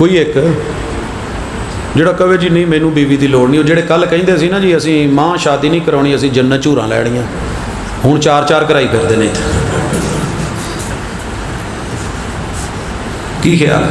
کوئی ایک ਜਿਹੜਾ ਕਹੇ ਜੀ ਨਹੀਂ ਮੈਨੂੰ ਬੀਵੀ ਦੀ ਲੋੜ ਨਹੀਂ। ਉਹ ਜਿਹੜੇ ਕੱਲ ਕਹਿੰਦੇ ਸੀ ਨਾ ਜੀ ਅਸੀਂ ਮਾਂ ਸ਼ਾਦੀ ਨਹੀਂ ਕਰਾਉਣੀ, ਅਸੀਂ ਜੰਨਤ ਝੂਰਾਂ ਲੈਣੀਆਂ, ਹੁਣ 4-4 ਕਰਾਈ ਫਿਰਦੇ ਨੇ ਇੱਥੇ। ਕੀ ਖਿਆਲ ਹੈ?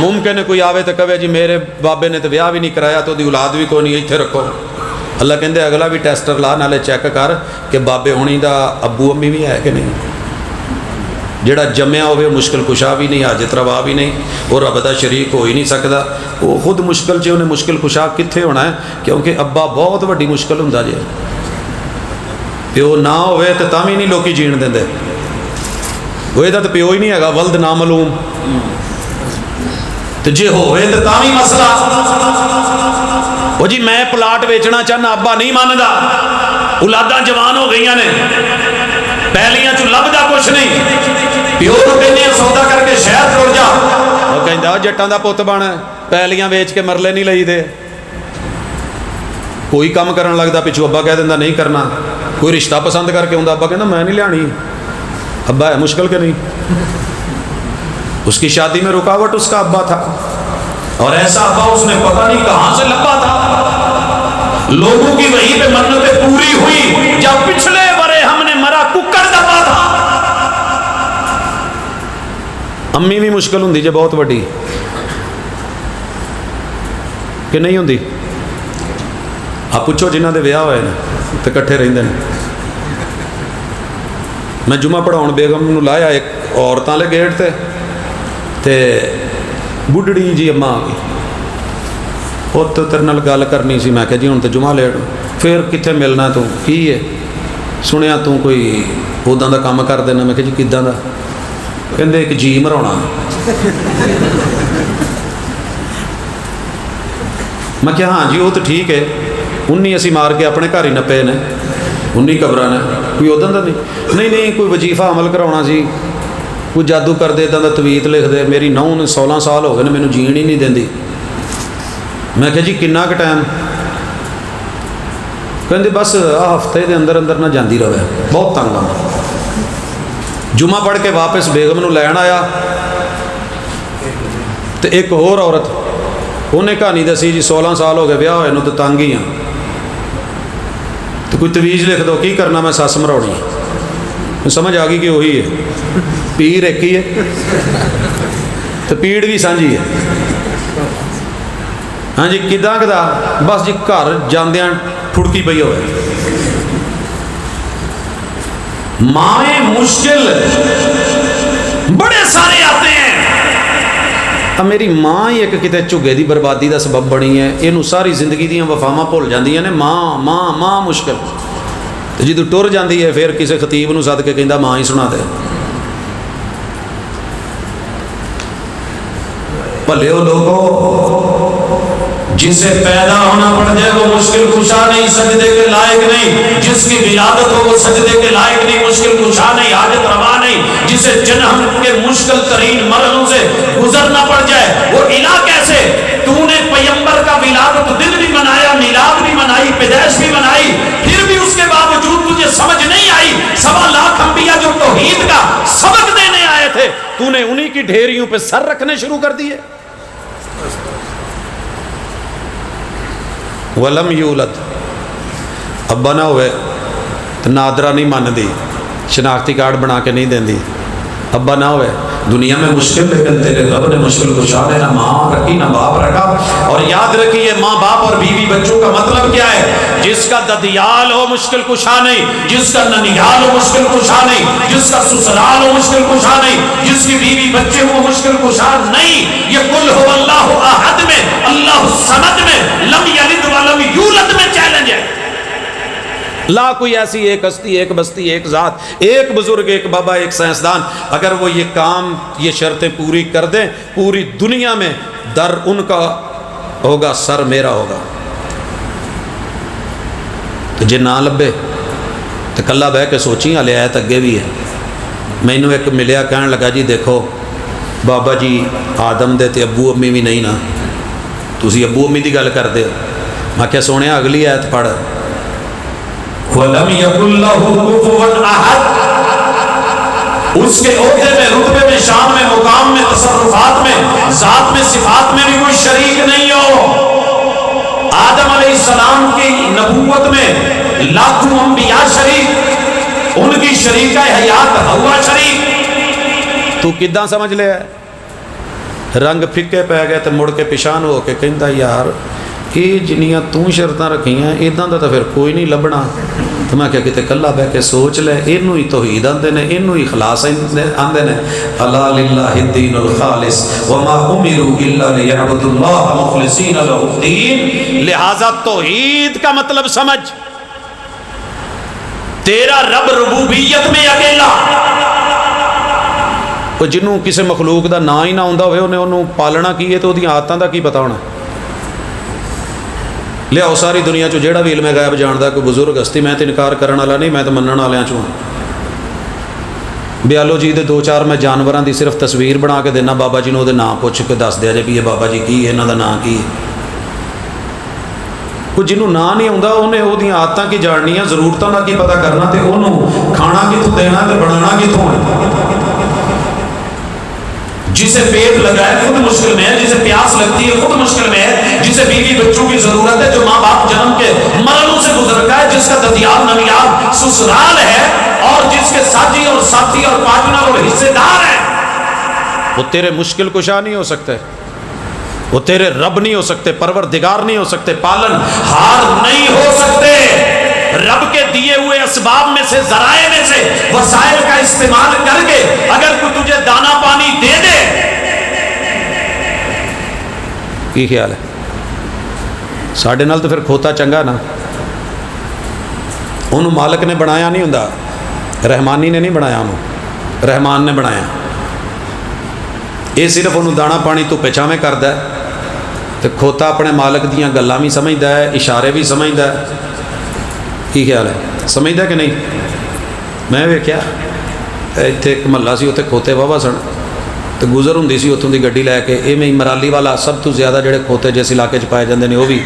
ممکن ہے کوئی آوے تو کہے جی میرے بابے نے تو ویاہ بھی نہیں کرایا تو دی اولاد بھی کوئی نہیں، ایتھے رکھو۔ اللہ کہندے اگلا بھی ٹیسٹر لا نالے چیک کر کہ بابے ہونی دا ابو امی بھی ہے کہ نہیں۔ جڑا جمیا ہوئے مشکل کشا بھی نہیں، حاجت روا بھی نہیں، اور رب دا شریک ہو ہی نہیں سکتا، وہ خود مشکل چ انہیں مشکل کشا کتنے ہونا ہے، کیونکہ ابا بہت وڈی مشکل ہوں جی۔ پیو نہ ہوئے تو تم ہی نہیں لوکی جین دیں، وہ یہ تو پیو ہی نہیں ہے، ولد نامعلوم، تو جی ہوئے تو تم ہی مسئلہ۔ وہ جی میں پلاٹ ویچنا چاہنا، ابا نہیں ماندا، اولاداں جوان ہو گئی نے، پہلیاں چ لبدا کچھ نہیں، پیو کو کہنے سودا کر کے شہر توڑ جا، وہ کہندا جٹاں دا پت بن، پہلیاں ویچ کے مرلے نہیں لئی دے۔ کوئی کام کرن لگدا پچھو ابا کہہ دیندا نہیں کرنا، کوئی رشتہ پسند کر کے ہوندا ابا کہندا میں نہیں لیانی، ابا ہے مشکل کہ نہیں۔ اس کی شادی میں رکاوٹ اس کا ابا تھا، اور ایسا ابا اس نے پتہ نہیں کہاں سے لبا تھا، لوگوں کی وہیں پہ منتیں پوری ہوئی جب پچھلے برے ہم نے مرا ککڑ دبا تھا۔ امی بھی مشکل ہوں جی بہت وڈی کہ نہیں ہوں۔ آپ پوچھو جنہ دے ویاہ ہوئے نا تو کٹھے رہندے ہیں۔ میں جمعہ پڑھاؤن بیگم نو لایا ایک عورتاں لے گیٹ تے بڈڑی جی اماں آ گئی، وہ تو تیرے نال گل کرنی سی، میں کہا جی ہوں تو جمعہ لیٹ پھر کتنے ملنا تو کی ہے، سنیا تو کوئی ادا دا کام کر دینا، میں کہا جی کداں دا، کہندے ایک جی مراؤنا۔ میں کہا ہاں جی وہ تو ٹھیک ہے، 19 اسی مار کے اپنے گھر ہی نپے نے، 19 قبراں نے، کوئی ادا دا نہیں کوئی وظیفہ عمل کراؤنا سی، کوئی جادو کر دے ادا تویت لکھ دے، میری نو نے 16 سال ہو گئے نے، مینوں جین ہی نہیں دیندی۔ میں کہا جی کنا کا ٹائم، کہندے بس ہفتے دے اندر اندر نہ جاندی رہے، بہت تنگ آ۔ جمعہ پڑھ کے واپس بیگم نو لین آیا تو ایک اور عورت انہیں کہانی دسی جی 16 سال ہو گئے ویاہ ہوئے نو تو تنگ ہی ہاں، تو کوئی تویز لکھ دو، کی کرنا، میں سس مرونی۔ سمجھ آ گئی کہ وہی ہے، پیر ایک ہی ہے تو پیڑ بھی سانجھی ہے۔ ہاں جی کداں کدا، بس جی گھر جاندیاں ٹھڑکی پئی ہوئے۔ مائیں مشکل بڑے سارے آتے ہیں، اب میری ماں ہی ایک کتے جھگے دی بربادی دا سبب بنی ہے، یہ ساری زندگی دیاں وفاواں بھول جاندیاں نے، ماں ماں ماں مشکل، جدو ٹر جاندی ہے پھر کسی خطیب نو سد کے کہندا ماں ہی سنا دے۔ بھلے وہ لوگوں جسے پیدا ہونا پڑ جائے وہ مشکل کشا نہیں، سجدے کے لائق نہیں، جس کی ولادت ہو وہ سجدے کے لائق نہیں، مشکل کشا نہیں، حاجت روا نہیں، جسے جنم کے مشکل ترین مرحلوں سے گزرنا پڑ جائے وہ الہ کیسے؟ تو نے پیمبر کا ولادت دن بھی منایا، میلاد بھی منائی، پیدائش بھی منائی، پھر بھی اس کے باوجود تجھے سمجھ نہیں آئی۔ 1.25 لاکھ انبیاء جو توحید کا سبق دینے آئے تھے، تو نے انہی کی ڈھیریوں پہ سر رکھنے شروع کر دیے۔ ولم یولد، ابا نہ ہوئے تو نادرہ نہیں مان دی، شناختی کارڈ بنا کے نہیں دیں دی، ابا نہ ہوئے دنیا میں مشکل، لیکن تیرے رب نے مشکل کشا نے نہ ماں رکھی نہ باپ رکھا۔ اور یاد رکھیے ماں باپ اور بیوی بچوں کا مطلب کیا ہے؟ جس کا ددیال ہو مشکل کشا نہیں، جس کا ننیال ہو مشکل کشا نہیں، جس کا سسرال ہو مشکل کشا نہیں، جس کی بیوی بچے ہو مشکل کشا نہیں۔ یہ قل هو اللہ احد میں، اللہ الصمد میں، لم یلد ولم یولد میں چیلنج ہے۔ لا کوئی ایسی ایک ہستی، ایک بستی، ایک ذات، ایک بزرگ، ایک بابا، ایک سائنسدان، اگر وہ یہ کام، یہ شرطیں پوری کر دیں، پوری دنیا میں در ان کا ہوگا، سر میرا ہوگا۔ تو جے نہ لبے تو کلا بہ کے سوچیں، ہلے آیت اگے بھی ہے۔ میں انہوں ایک ملیا کہنے لگا جی دیکھو بابا جی آدم دے تے ابو امی بھی نہیں نا، تسی ابو امی دی گل کر دے۔ میں کیا سونے اگلی آیت پڑھ، وَلَمْ يَكُنْ لَهُ كُفُوًا أَحَدٌ، اس کے عہدے میں، رتبے میں، شان میں، مقام میں، تصرفات میں، ذات میں، صفات میں بھی کوئی شریک نہیں ہو۔ آدم علیہ السلام کی نبوت میں لاکھوں انبیاء شریک، ان کی شریکہ حیات حوا شریک۔ تو کداں سمجھ لے ہے؟ رنگ پھکے پی گئے تو مڑ کے پچھان ہو کے کہندا یار یہ جنیاں تو شرطاں رکھیاں اِداں دا تو پھر کوئی نہیں لبنا. تو میں کہ کتے کلا بہ کے سوچ لے اینوں ہی توحید آندے نے اینوں ہی اخلاص آندے نے. الا للہ الدین الخالص وما امروا الا لیعبدوا اللہ مخلصین لہ الدین. لہذا توحید کا مطلب سمجھ, تیرا رب ربوبیت میں اکیلا. وہ جنوں کسی مخلوق دا نا ہی نہ ہوندا ہوئے انہیں پالنا کی ہے تو وہ آدتاں دا کی پتہ ہونا. لیا ساری دنیا چو جیڑا بھی علم غیب جاندا کوئی بزرگ ہستی, میں تو انکار کرن والا نہیں, میں تو منن والےاں چوں. بیالوجی دے 2-4 میں جانوراں دی صرف تصویر بنا کے دینا, بابا جی نوں دے نام پوچھ کے دس دیا جے بھی یہ بابا جی کی ہے, انہاں دا نام کی ہے. کوئی جنوں نا نہیں آوندا انہیں وہ دیاں عادتاں کی جاننیاں, ضرورتاں دا کی پتہ کرنا, تے انہوں کھانا کتوں دینا تے بنانا کتوں ہے. جسے پیٹ لگا ہے خود مشکل میں ہے, جسے پیاس لگتی ہے خود مشکل میں ہے, جسے بیوی بچوں کی ضرورت ہے, جو ماں باپ جنم کے مرحلوں سے گزر گئے, جس کا ددیال ننیال سسرال ہے, اور جس کے ساتھی اور ساتھی اور پارٹنر اور حصے دار ہیں, وہ تیرے مشکل کشا نہیں ہو سکتے, وہ تیرے رب نہیں ہو سکتے, پروردگار نہیں ہو سکتے, پالن ہار نہیں ہو سکتے. رب کے دیے ہوئے اسباب میں سے, ذرائع میں سے, وسائل کا استعمال کر کے اگر کوئی تجھے دانا پانی دے دے, کی خیال ہے ساڈے نال تو پھر کھوتا چنگا نا. انہوں مالک نے بنایا نہیں ہوندا, رحمانی نے نہیں بنایا, انہوں رحمان نے بنایا. یہ صرف انہوں دانا پانی تو پچھاویں کردا ہے, تو کھوتا اپنے مالک دیاں گلاں بھی سمجھدا ہے, اشارے بھی سمجھدا ہے. کی خیال ہے سمجھدا کہ نہیں؟ میں ویکھیا اتنے ایک محلہ سی, اتنے کھوتے واہوا سن, تو گزر ہوندی سی اتوں دی گڈی لے کے. یہ میں مرالی والا سب تو زیادہ جڑے کھوتے جس علاقے چ پائے جاندے نے وہ بھی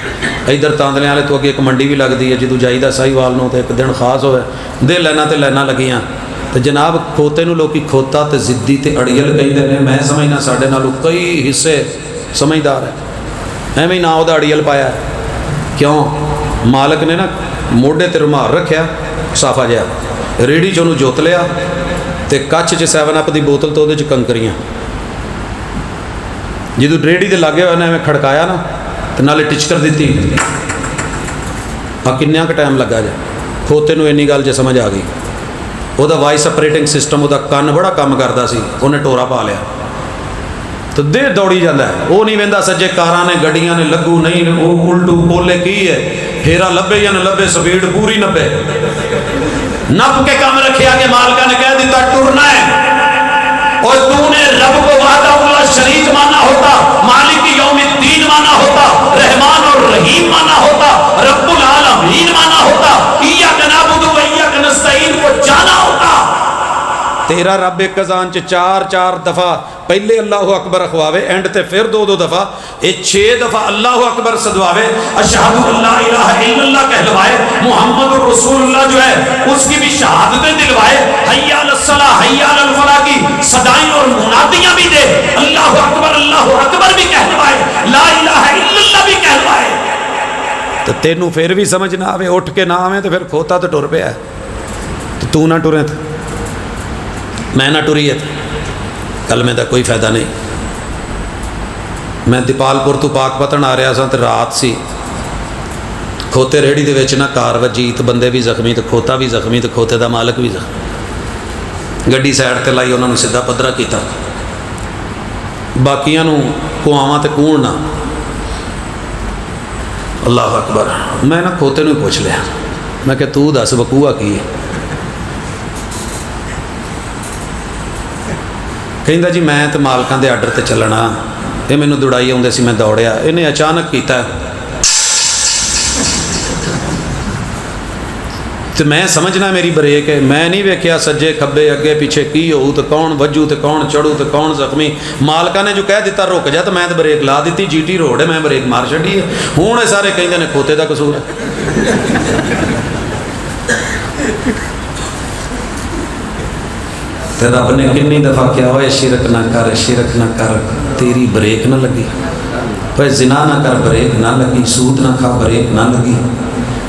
ادھر تاندلے والے تو اگے ایک منڈی بھی لگتی ہے, جدوں جائیدا ساہیوال نوں تے ایک دن خاص ہوئے دے لینا تے لینا لگیاں. تو جناب کھوتے نوں لوکی کھوتا تے ضدی تے اڑیل کہندے نے. میں سمجھنا ساڈے نالوں کئی حصے سمجھدار ہے, ایویں نہ وہ اڑیل پایا. کیوں؟ مالک نے نا موڈے تے رومال رکھیا صافا جہا, ریڑھی چ انہوں جوت لیا, تے کچ چ 7 اپ دی بوتل تو وہ کنکریاں. جدوں ریڑھی دے لاگے ہوئے نے ایویں کھڑکایا نا, تو نالے ٹچکر دیتی. ہاں کنیا کا ٹائم لگا جا, کھوتے نوں اینی گل جے سمجھ آ گئی. وہ وائس اپریٹنگ سسٹم وہ کن بڑا کام کرتا سی, انہیں ٹورا پا لیا تو دیر دوڑی جاتا ہے. وہ نہیں وہدا سجے کاراں نے گڈیاں نے لگو نہیں, وہ الٹو بولے کی ہے, پھیرا لبے یا نہ لبے, سپیڈ پوری نبے, نپ کے کام رکھے آگے. مالکہ نے کہہ دیتا ٹرنا ہے, اور تو نے رب کو وحدہ اللہ شریک مانا ہوتا, مالک یوم الدین مانا ہوتا, رحمان اور رحیم مانا ہوتا, رب العالمین مانا ہوتا, ایاک نعبد و ایاک نستعین کو جانا ہوتا. تیرا رب ایک اذان چ 4 دفعہ پہلے اللہ اکبر اخواوے, اینڈ تے پھر 2 دفعہ, یہ 6 دفعہ اللہ اکبر صدواوے, اشہد اللہ الہ الا اللہ کہلوائے, محمد رسول اللہ جو ہے اس کی بھی شہادتیں دلوائے, حی علی الصلاۃ حی علی الفلاح کی صدائیں اور منادیاں بھی دے, اللہ اکبر بھی کہلوائے, لا الہ الا اللہ بھی کہلوائے. تو تینوں پھر بھی سمجھ نہ آوے, اٹھ کے نہ آوے, تو پھر کھوتا تو ٹر پیا ہے. تو نہ ٹرے تھے, میں نہ ٹری ہے, کلمے دا کوئی فائدہ نہیں. میں دیپال پور تو پاک پتن آ رہا سا, تو رات سی, کھوتے ریڑھی دے وچ نہ کار وجی, تو بندے بھی زخمی, تو کھوتا بھی زخمی, تو کھوتے دا مالک بھی زخمی. گڈی سائڈ تے لائی, انہوں نے سیدھا پدرا کیتا, باقیاں نوں کواواں تے کوڑ نہ. اللہ اکبر. میں نہ کھوتے نوں پوچھ لیا, میں کہ تو دس وقوع کی ہے؟ کہندا جی میں تو مالکاں دے آرڈر تے چلنا, یہ مینوں دوڑائی آؤندے سی, میں دوڑیا, انہیں اچانک کیتا ہے. تو میں سمجھنا میری بریک ہے, میں نہیں ویکھیا سجے کھبے اگے پیچھے کی ہوؤ, تو کون وجو, تو کون چڑھو, تو کون زخمی. مالکاں نے جو کہہ دیتا رک جا, تو میں تو بریک لا دیتی, جی ٹی روڈ ہے, میں بریک مار چھڈی ہے. ہوں یہ سارے کہندے نے کھوتے دا قصور ہے. تے رب نے کنی دفعہ کیا ہوئے, شرک نہ کر, شرک نہ کر, تیری بریک نہ لگی. زنا نہ کر, بریک نہ لگی. سود نہ کھا, بریک نہ لگی.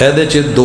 ਇਹਦੇ 'ਚ 2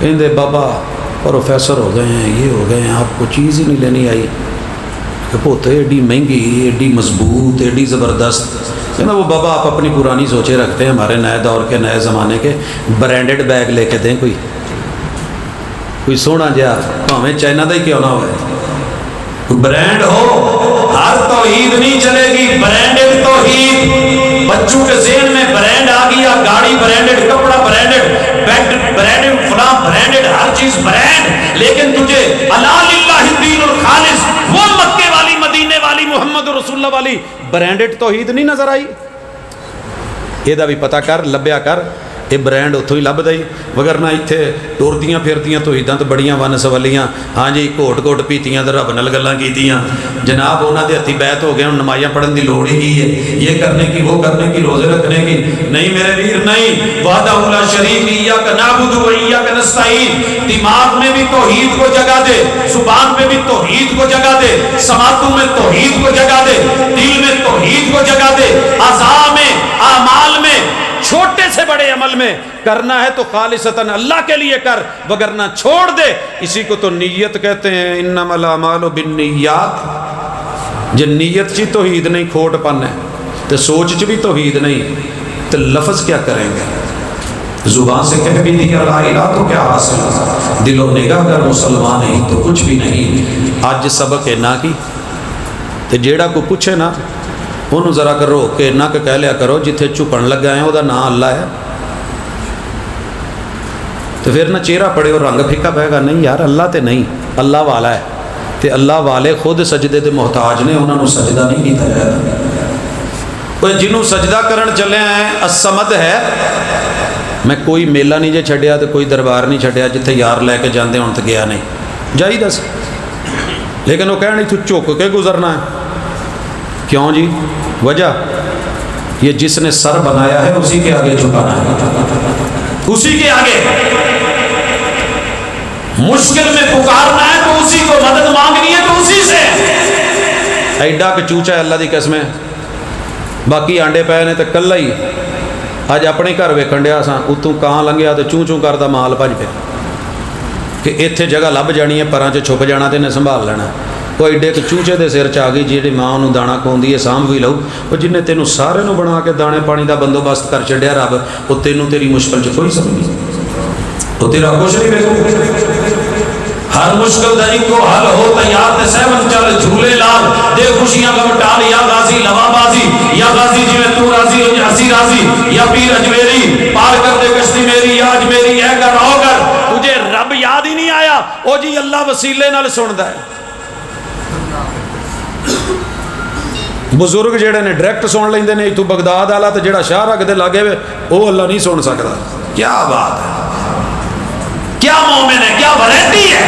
کہندے بابا پروفیسر ہو گئے ہیں، یہ ہو گئے ہیں، آپ کو چیز ہی نہیں لینی آئی کہ پوتے ایڈی مہنگی، ایڈی مضبوط، ایڈی زبردست. کہنا وہ بابا آپ اپنی پرانی سوچیں رکھتے ہیں، ہمارے نئے دور کے نئے زمانے کے برانڈڈ بیگ لے کے دیں، کوئی سونا جہا بھاویں چائنا کا ہی کیوں نہ ہو، برانڈ ہو. ہر توحید نہیں چلے گی، برانڈڈ توحید. بچوں کے ذہن میں برانڈ آ گیا، گاڑی برانڈڈ، کپڑا برانڈڈ، بیگ برانڈڈ، فلاں برانڈڈ، ہر چیز برانڈ. لیکن تجھے الا للہ الدین الخالص، وہ مکے والی، مدینے والی، محمد رسول اللہ والی برانڈڈ توحید نہیں نظر آئی. یہ بھی پتہ کر، لبیا کر، یہ برانڈ اتوں ہی لبدا ہی. وگرنہ اتنے ٹردیاں پھرتیاں توحیداں تو بڑیاں ون سولیاں. ہاں جی گھوٹ گھوٹ پیتیاں تو رب نال گلاں کیتیاں، جناب انہاں دے ہتھی بیعت ہو گئے، ہن نمازاں پڑھن دی لوڑ ہی کی ہے، یہ کرنے کی، وہ کرنے کی، روزے رکھنے کی نہیں میرے ویر، نہیں. وحدہ لا شریک، ایاک نعبد و ایاک نستعین. دماغ میں بھی توحید کو جگہ دے، زبان میں بھی توحید کو جگہ دے، سماعتوں میں توحید کو جگہ دے، دل میں توحید کو جگہ دے، اعضاء میں، اعمال میں، چھوٹے سے بڑے عمل میں کرنا ہے تو خالصتاً اللہ کے لیے کر، وگرنہ چھوڑ دے. اسی کو تو نیت کہتے ہیں، انما الاعمال بالنیات. جے نیت چی توحید نہیں، کھوٹ پن ہے، تو سوچ چ بھی توحید نہیں، تو لفظ کیا کریں گے؟ زبان سے کہہ بھی دیا لا الہ تو کیا حاصل، دل و نگاہ اگر مسلمان نہیں تو کچھ بھی نہیں. اج سبق اینا کی تے جیڑا کو پوچھے نا انہوں ذرا کرو کہ نہ کہ کہہ لیا کرو جتھے چکن لگا ہے وہ دا نام اللہ ہے، تو پھر نہ چہرہ پڑے اور رنگ پھیکا پائے گا. نہیں یار، اللہ تے نہیں، اللہ والا ہے، تے اللہ والے خود سجدے دے محتاج نے، انہوں نے سجدہ نہیں کیتا ہے. کوئی جنہوں سجدہ کرن چلے ہیں الصمد ہے. میں کوئی میلہ نہیں جے چھڈیا تو کوئی دربار نہیں چھڈیا جتھے یار لے کے جاندے ہون تے گیا نہیں جائی دس. لیکن وہ کہنے تو چک کے گزرنا ہے. کیوں جی؟ وجہ یہ جس نے سر بنایا ہے اسی کے آگے جھکانا ہے، اسی کے آگے. مشکل میں پکارنا ہے تو اسی کو، مدد مانگنی ہے تو اسی سے. ایڈا کہ چوچا ہے اللہ دی قسم ہے، باقی آنڈے پے نے تو کلا ہی. اج اپنے گھر ویکھن ڈیا ساں، اتوں کان لنگیا تو چوں چوں کردا مال بھج پیا کہ ایتھے جگہ لب جانی ہے، پراں چ چھپ جانا تے نے سنبھال لینا. وہ ایڈے کہ چوچے دے سر چ آ گئی جیڑی ماں انہوں دانا کھوندی ہے سانبھ بھی لو. وہ جن نے تینوں سارے نو بنا کے دانے پانی دا بندوبست کر چڑیا رب، وہ تینوں تیری مشکل چ کوئی سمجھ نہیں، وہ تیرا کچھ نہیں ویکھو. ہر مشکل دا کو حل ہو تیار تے سیون چل جھولے لال دے خوشیاں غم ٹال. یا غازی لوا بازی، یا غازی جی میں تو راضی ہو اسی راضی، یا پیر اجمیری پار کر دے کشتی میری، یا اجمیری اے کر او کر. تجھے رب یاد ہی نہیں آیا، او جی اللہ وسیلے نال سندا ہے. بزرگ جڑے نے ڈائریکٹ سن لیندے نے، تو بغداد والا تے جڑا شاہ رگ دے لاگے وے او اللہ نہیں سن سکدا. کیا بات ہے، کیا مومن ہے، کیا ورائٹی ہے.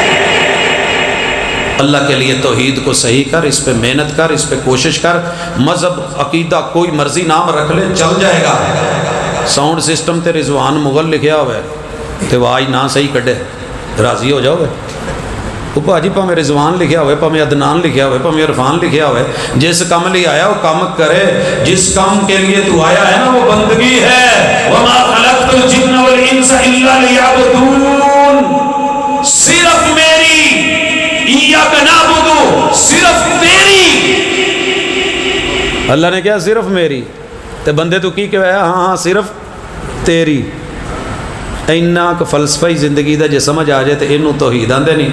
اللہ کے لیے توحید کو صحیح کر، اس پہ محنت کر، اس پہ کوشش کر. مذہب عقیدہ کوئی مرضی نام رکھ لے چل جائے گا. ساؤنڈ سسٹم تے رضوان مغل لکھیا ہوا ہے تے آواز نہ صحیح کڈے راضی ہو جاؤ. وہ بھاجی پاویں رضوان لکھیا ہوئے، پاویں عدنان لکھیا ہوئے، پاویں عرفان لکھیا ہوئے، جس کام لیے آیا وہ کام کرے. جس کام کے لیے تو آیا ہے نا وہ بندگی ہے. وما خلقت الجن والانس الا لیعبدون. صرف میری، ایاک نعبد، صرف تیری. اللہ نے کیا صرف میری، تے بندے تو کی کہیا ہاں ہاں صرف تیری. اینا کہ فلسفہ زندگی دا جے سمجھ آ جائے تو انہوں توحید آندے نہیں.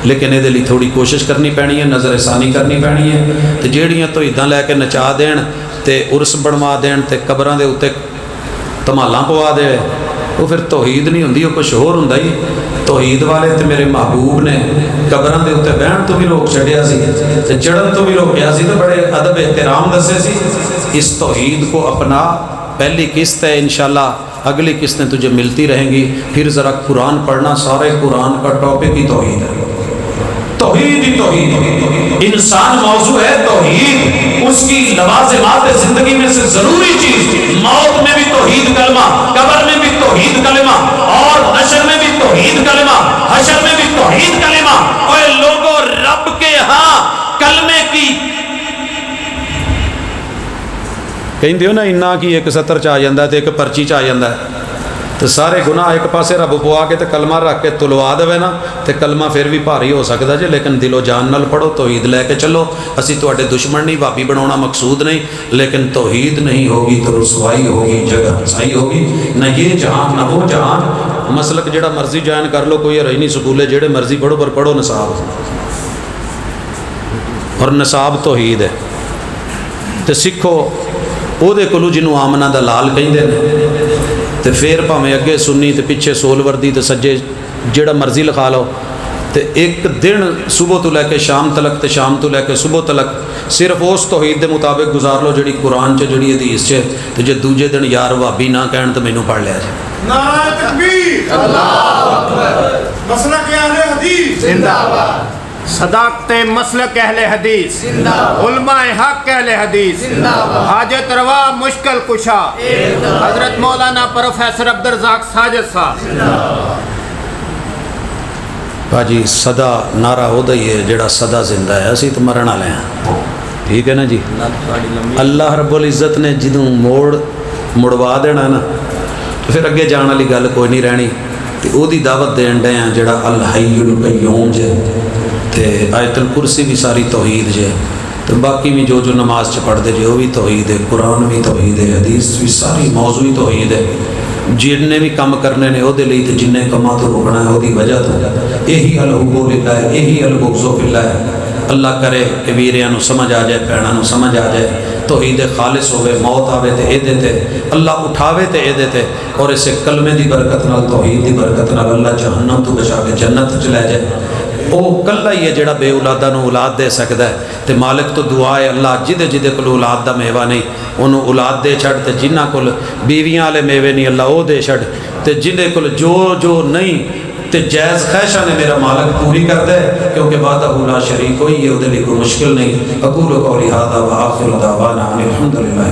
لیکن یہ لیے تھوڑی کوشش کرنی پینی ہے، نظر ثانی کرنی پینی ہے. تو جیڑیاں توحیداں لے کے نچا دین تے عرس بنوا دین تے قبراں دے اوتے تمالاں پوا دے، وہ پھر توحید نہیں ہوندی، وہ کچھ اور ہوندا ہی. توحید والے تے میرے محبوب نے قبراں دے اوتے بہن تو بھی روک چھڈیا سی تے چڑھن تو بھی روکیا سی، تو بڑے ادب احترام دسے سی. اس توحید کو اپنا. پہلی قسط ہے انشاءاللہ، اگلی قسطیں تجھے ملتی رہیں گی. پھر ذرا قرآن پڑھنا، سارے قرآن کا ٹاپک ہی توحید ہے. توحید ہی توحید. انسان موضوع ہے توحید. اس کی لوازمات زندگی میں سے ضروری چیز، موت میں بھی توحید کلمہ، قبر میں بھی توحید کلمہ، اور نشر میں بھی توحید کلمہ، حشر میں بھی توحید کلمہ. اور لوگوں رب کے ہاں کلمے کی کہندے ہو نا، انا کی ایک سطر چ آ جاندا تے ایک پرچی چ آ جاندا ہے. تو سارے گناہ ایک پاسے رب پوا کے تے کلمہ رکھ کے تلوا دے نا تے کلمہ پھر بھی بھاری ہو سکتا جی، لیکن دل و جان نال پڑھو، توحید لے کے چلو۔ اسی تواڈے دشمن نہیں، بھابی بناونا مقصود نہیں، لیکن توحید نہیں ہوگی تو رسوائی ہوگی، جگہ ہنسائی ہوگی، نہ یہ جہان نہ وہ جہان۔ مسلک جڑا مرضی جوائن کر لو، کوئی رہی نہیں سکولے، جڑے مرضی پڑھو، پر پڑھو نصاب، اور نصاب توحید ہے۔ تے سکھو او دے کولو جنوں آمنہ دا لال کہندے نے، تے پھر پاویں اگے سنی تے پیچھے سول وردی تے سجے جڑا مرضی لکھا لو، تے ایک دن صبح تو لے کے شام تلک تے شام تو لے کے صبح تلک صرف اس توحید دے مطابق گزار لو جڑی قرآن چ جڑی حدیث چ، تے جے دوجے دن یار وہابی نہ کہن تے مینوں پڑھ لیا جائے۔ نعرہ تکبیر، اللہ اکبر، مسلک اہل حدیث زندہ باد، صداقت مسلک اہل حدیث، علماء حق اہل حدیث، حاجت روا مشکل کشا حضرت مولانا پروفیسر عبدالرزاق ساجد صاحب۔ باجی صدا نعرہ ہو ہی ہے جڑا صدا زندہ ہے، اسی تو مرن والے ہیں، ٹھیک ہے نا جی۔ اللہ رب العزت نے جدوں مڑوا دینا نا تو پھر اگے جان والی گل کوئی نہیں رہنی، تے او دی دعوت دین ڈے ہیں جڑا الحی القیوم جے، تے آیت الکرسی بھی ساری توحید جے، تو باقی بھی جو نماز چ پڑھتے جے وہ بھی توحید ہے، قرآن بھی توحید ہے، حدیث بھی ساری موضوعی توحید ہے۔ جن نے بھی کام کرنے نے وہ لیے تے جن کما تو روکنا ہے وہ وجہ تو یہی الحب للہ ہے، یہی البغض فی اللہ ہے۔ اللہ کرے کہ ویریاں نو سمجھ آ جائے، بھیناں نو سمجھ آ جائے، توحید خالص ہوئے، موت آوے تے اے تے اللہ اٹھاوے تے اے تے، اور اسے کلمے دی برکت نال، توحید دی برکت نال اللہ جہنم تو بچا کے جنت چ لے جائے۔ وہ کلا ہی ہے جڑا بے اولادا نو اولاد دے سکدا ہے، تے مالک تو دعا ہے اللہ جدے جدے کول اولاد دا میوہ نہیں انہوں اولاد دے چھڑ، تے جنہ کول بیویاں والے میوے نہیں اللہ او دے چھڑ، تے جدے کول جو نہیں تے جائز خواہشاں نے میرا مالک پوری کر دے، کیونکہ وحدہ لا شریک کوئی ہے، وہ دے لیے کوئی مشکل نہیں۔ اقول قولی ھذا وآخر دعوانا ان الحمد للہ۔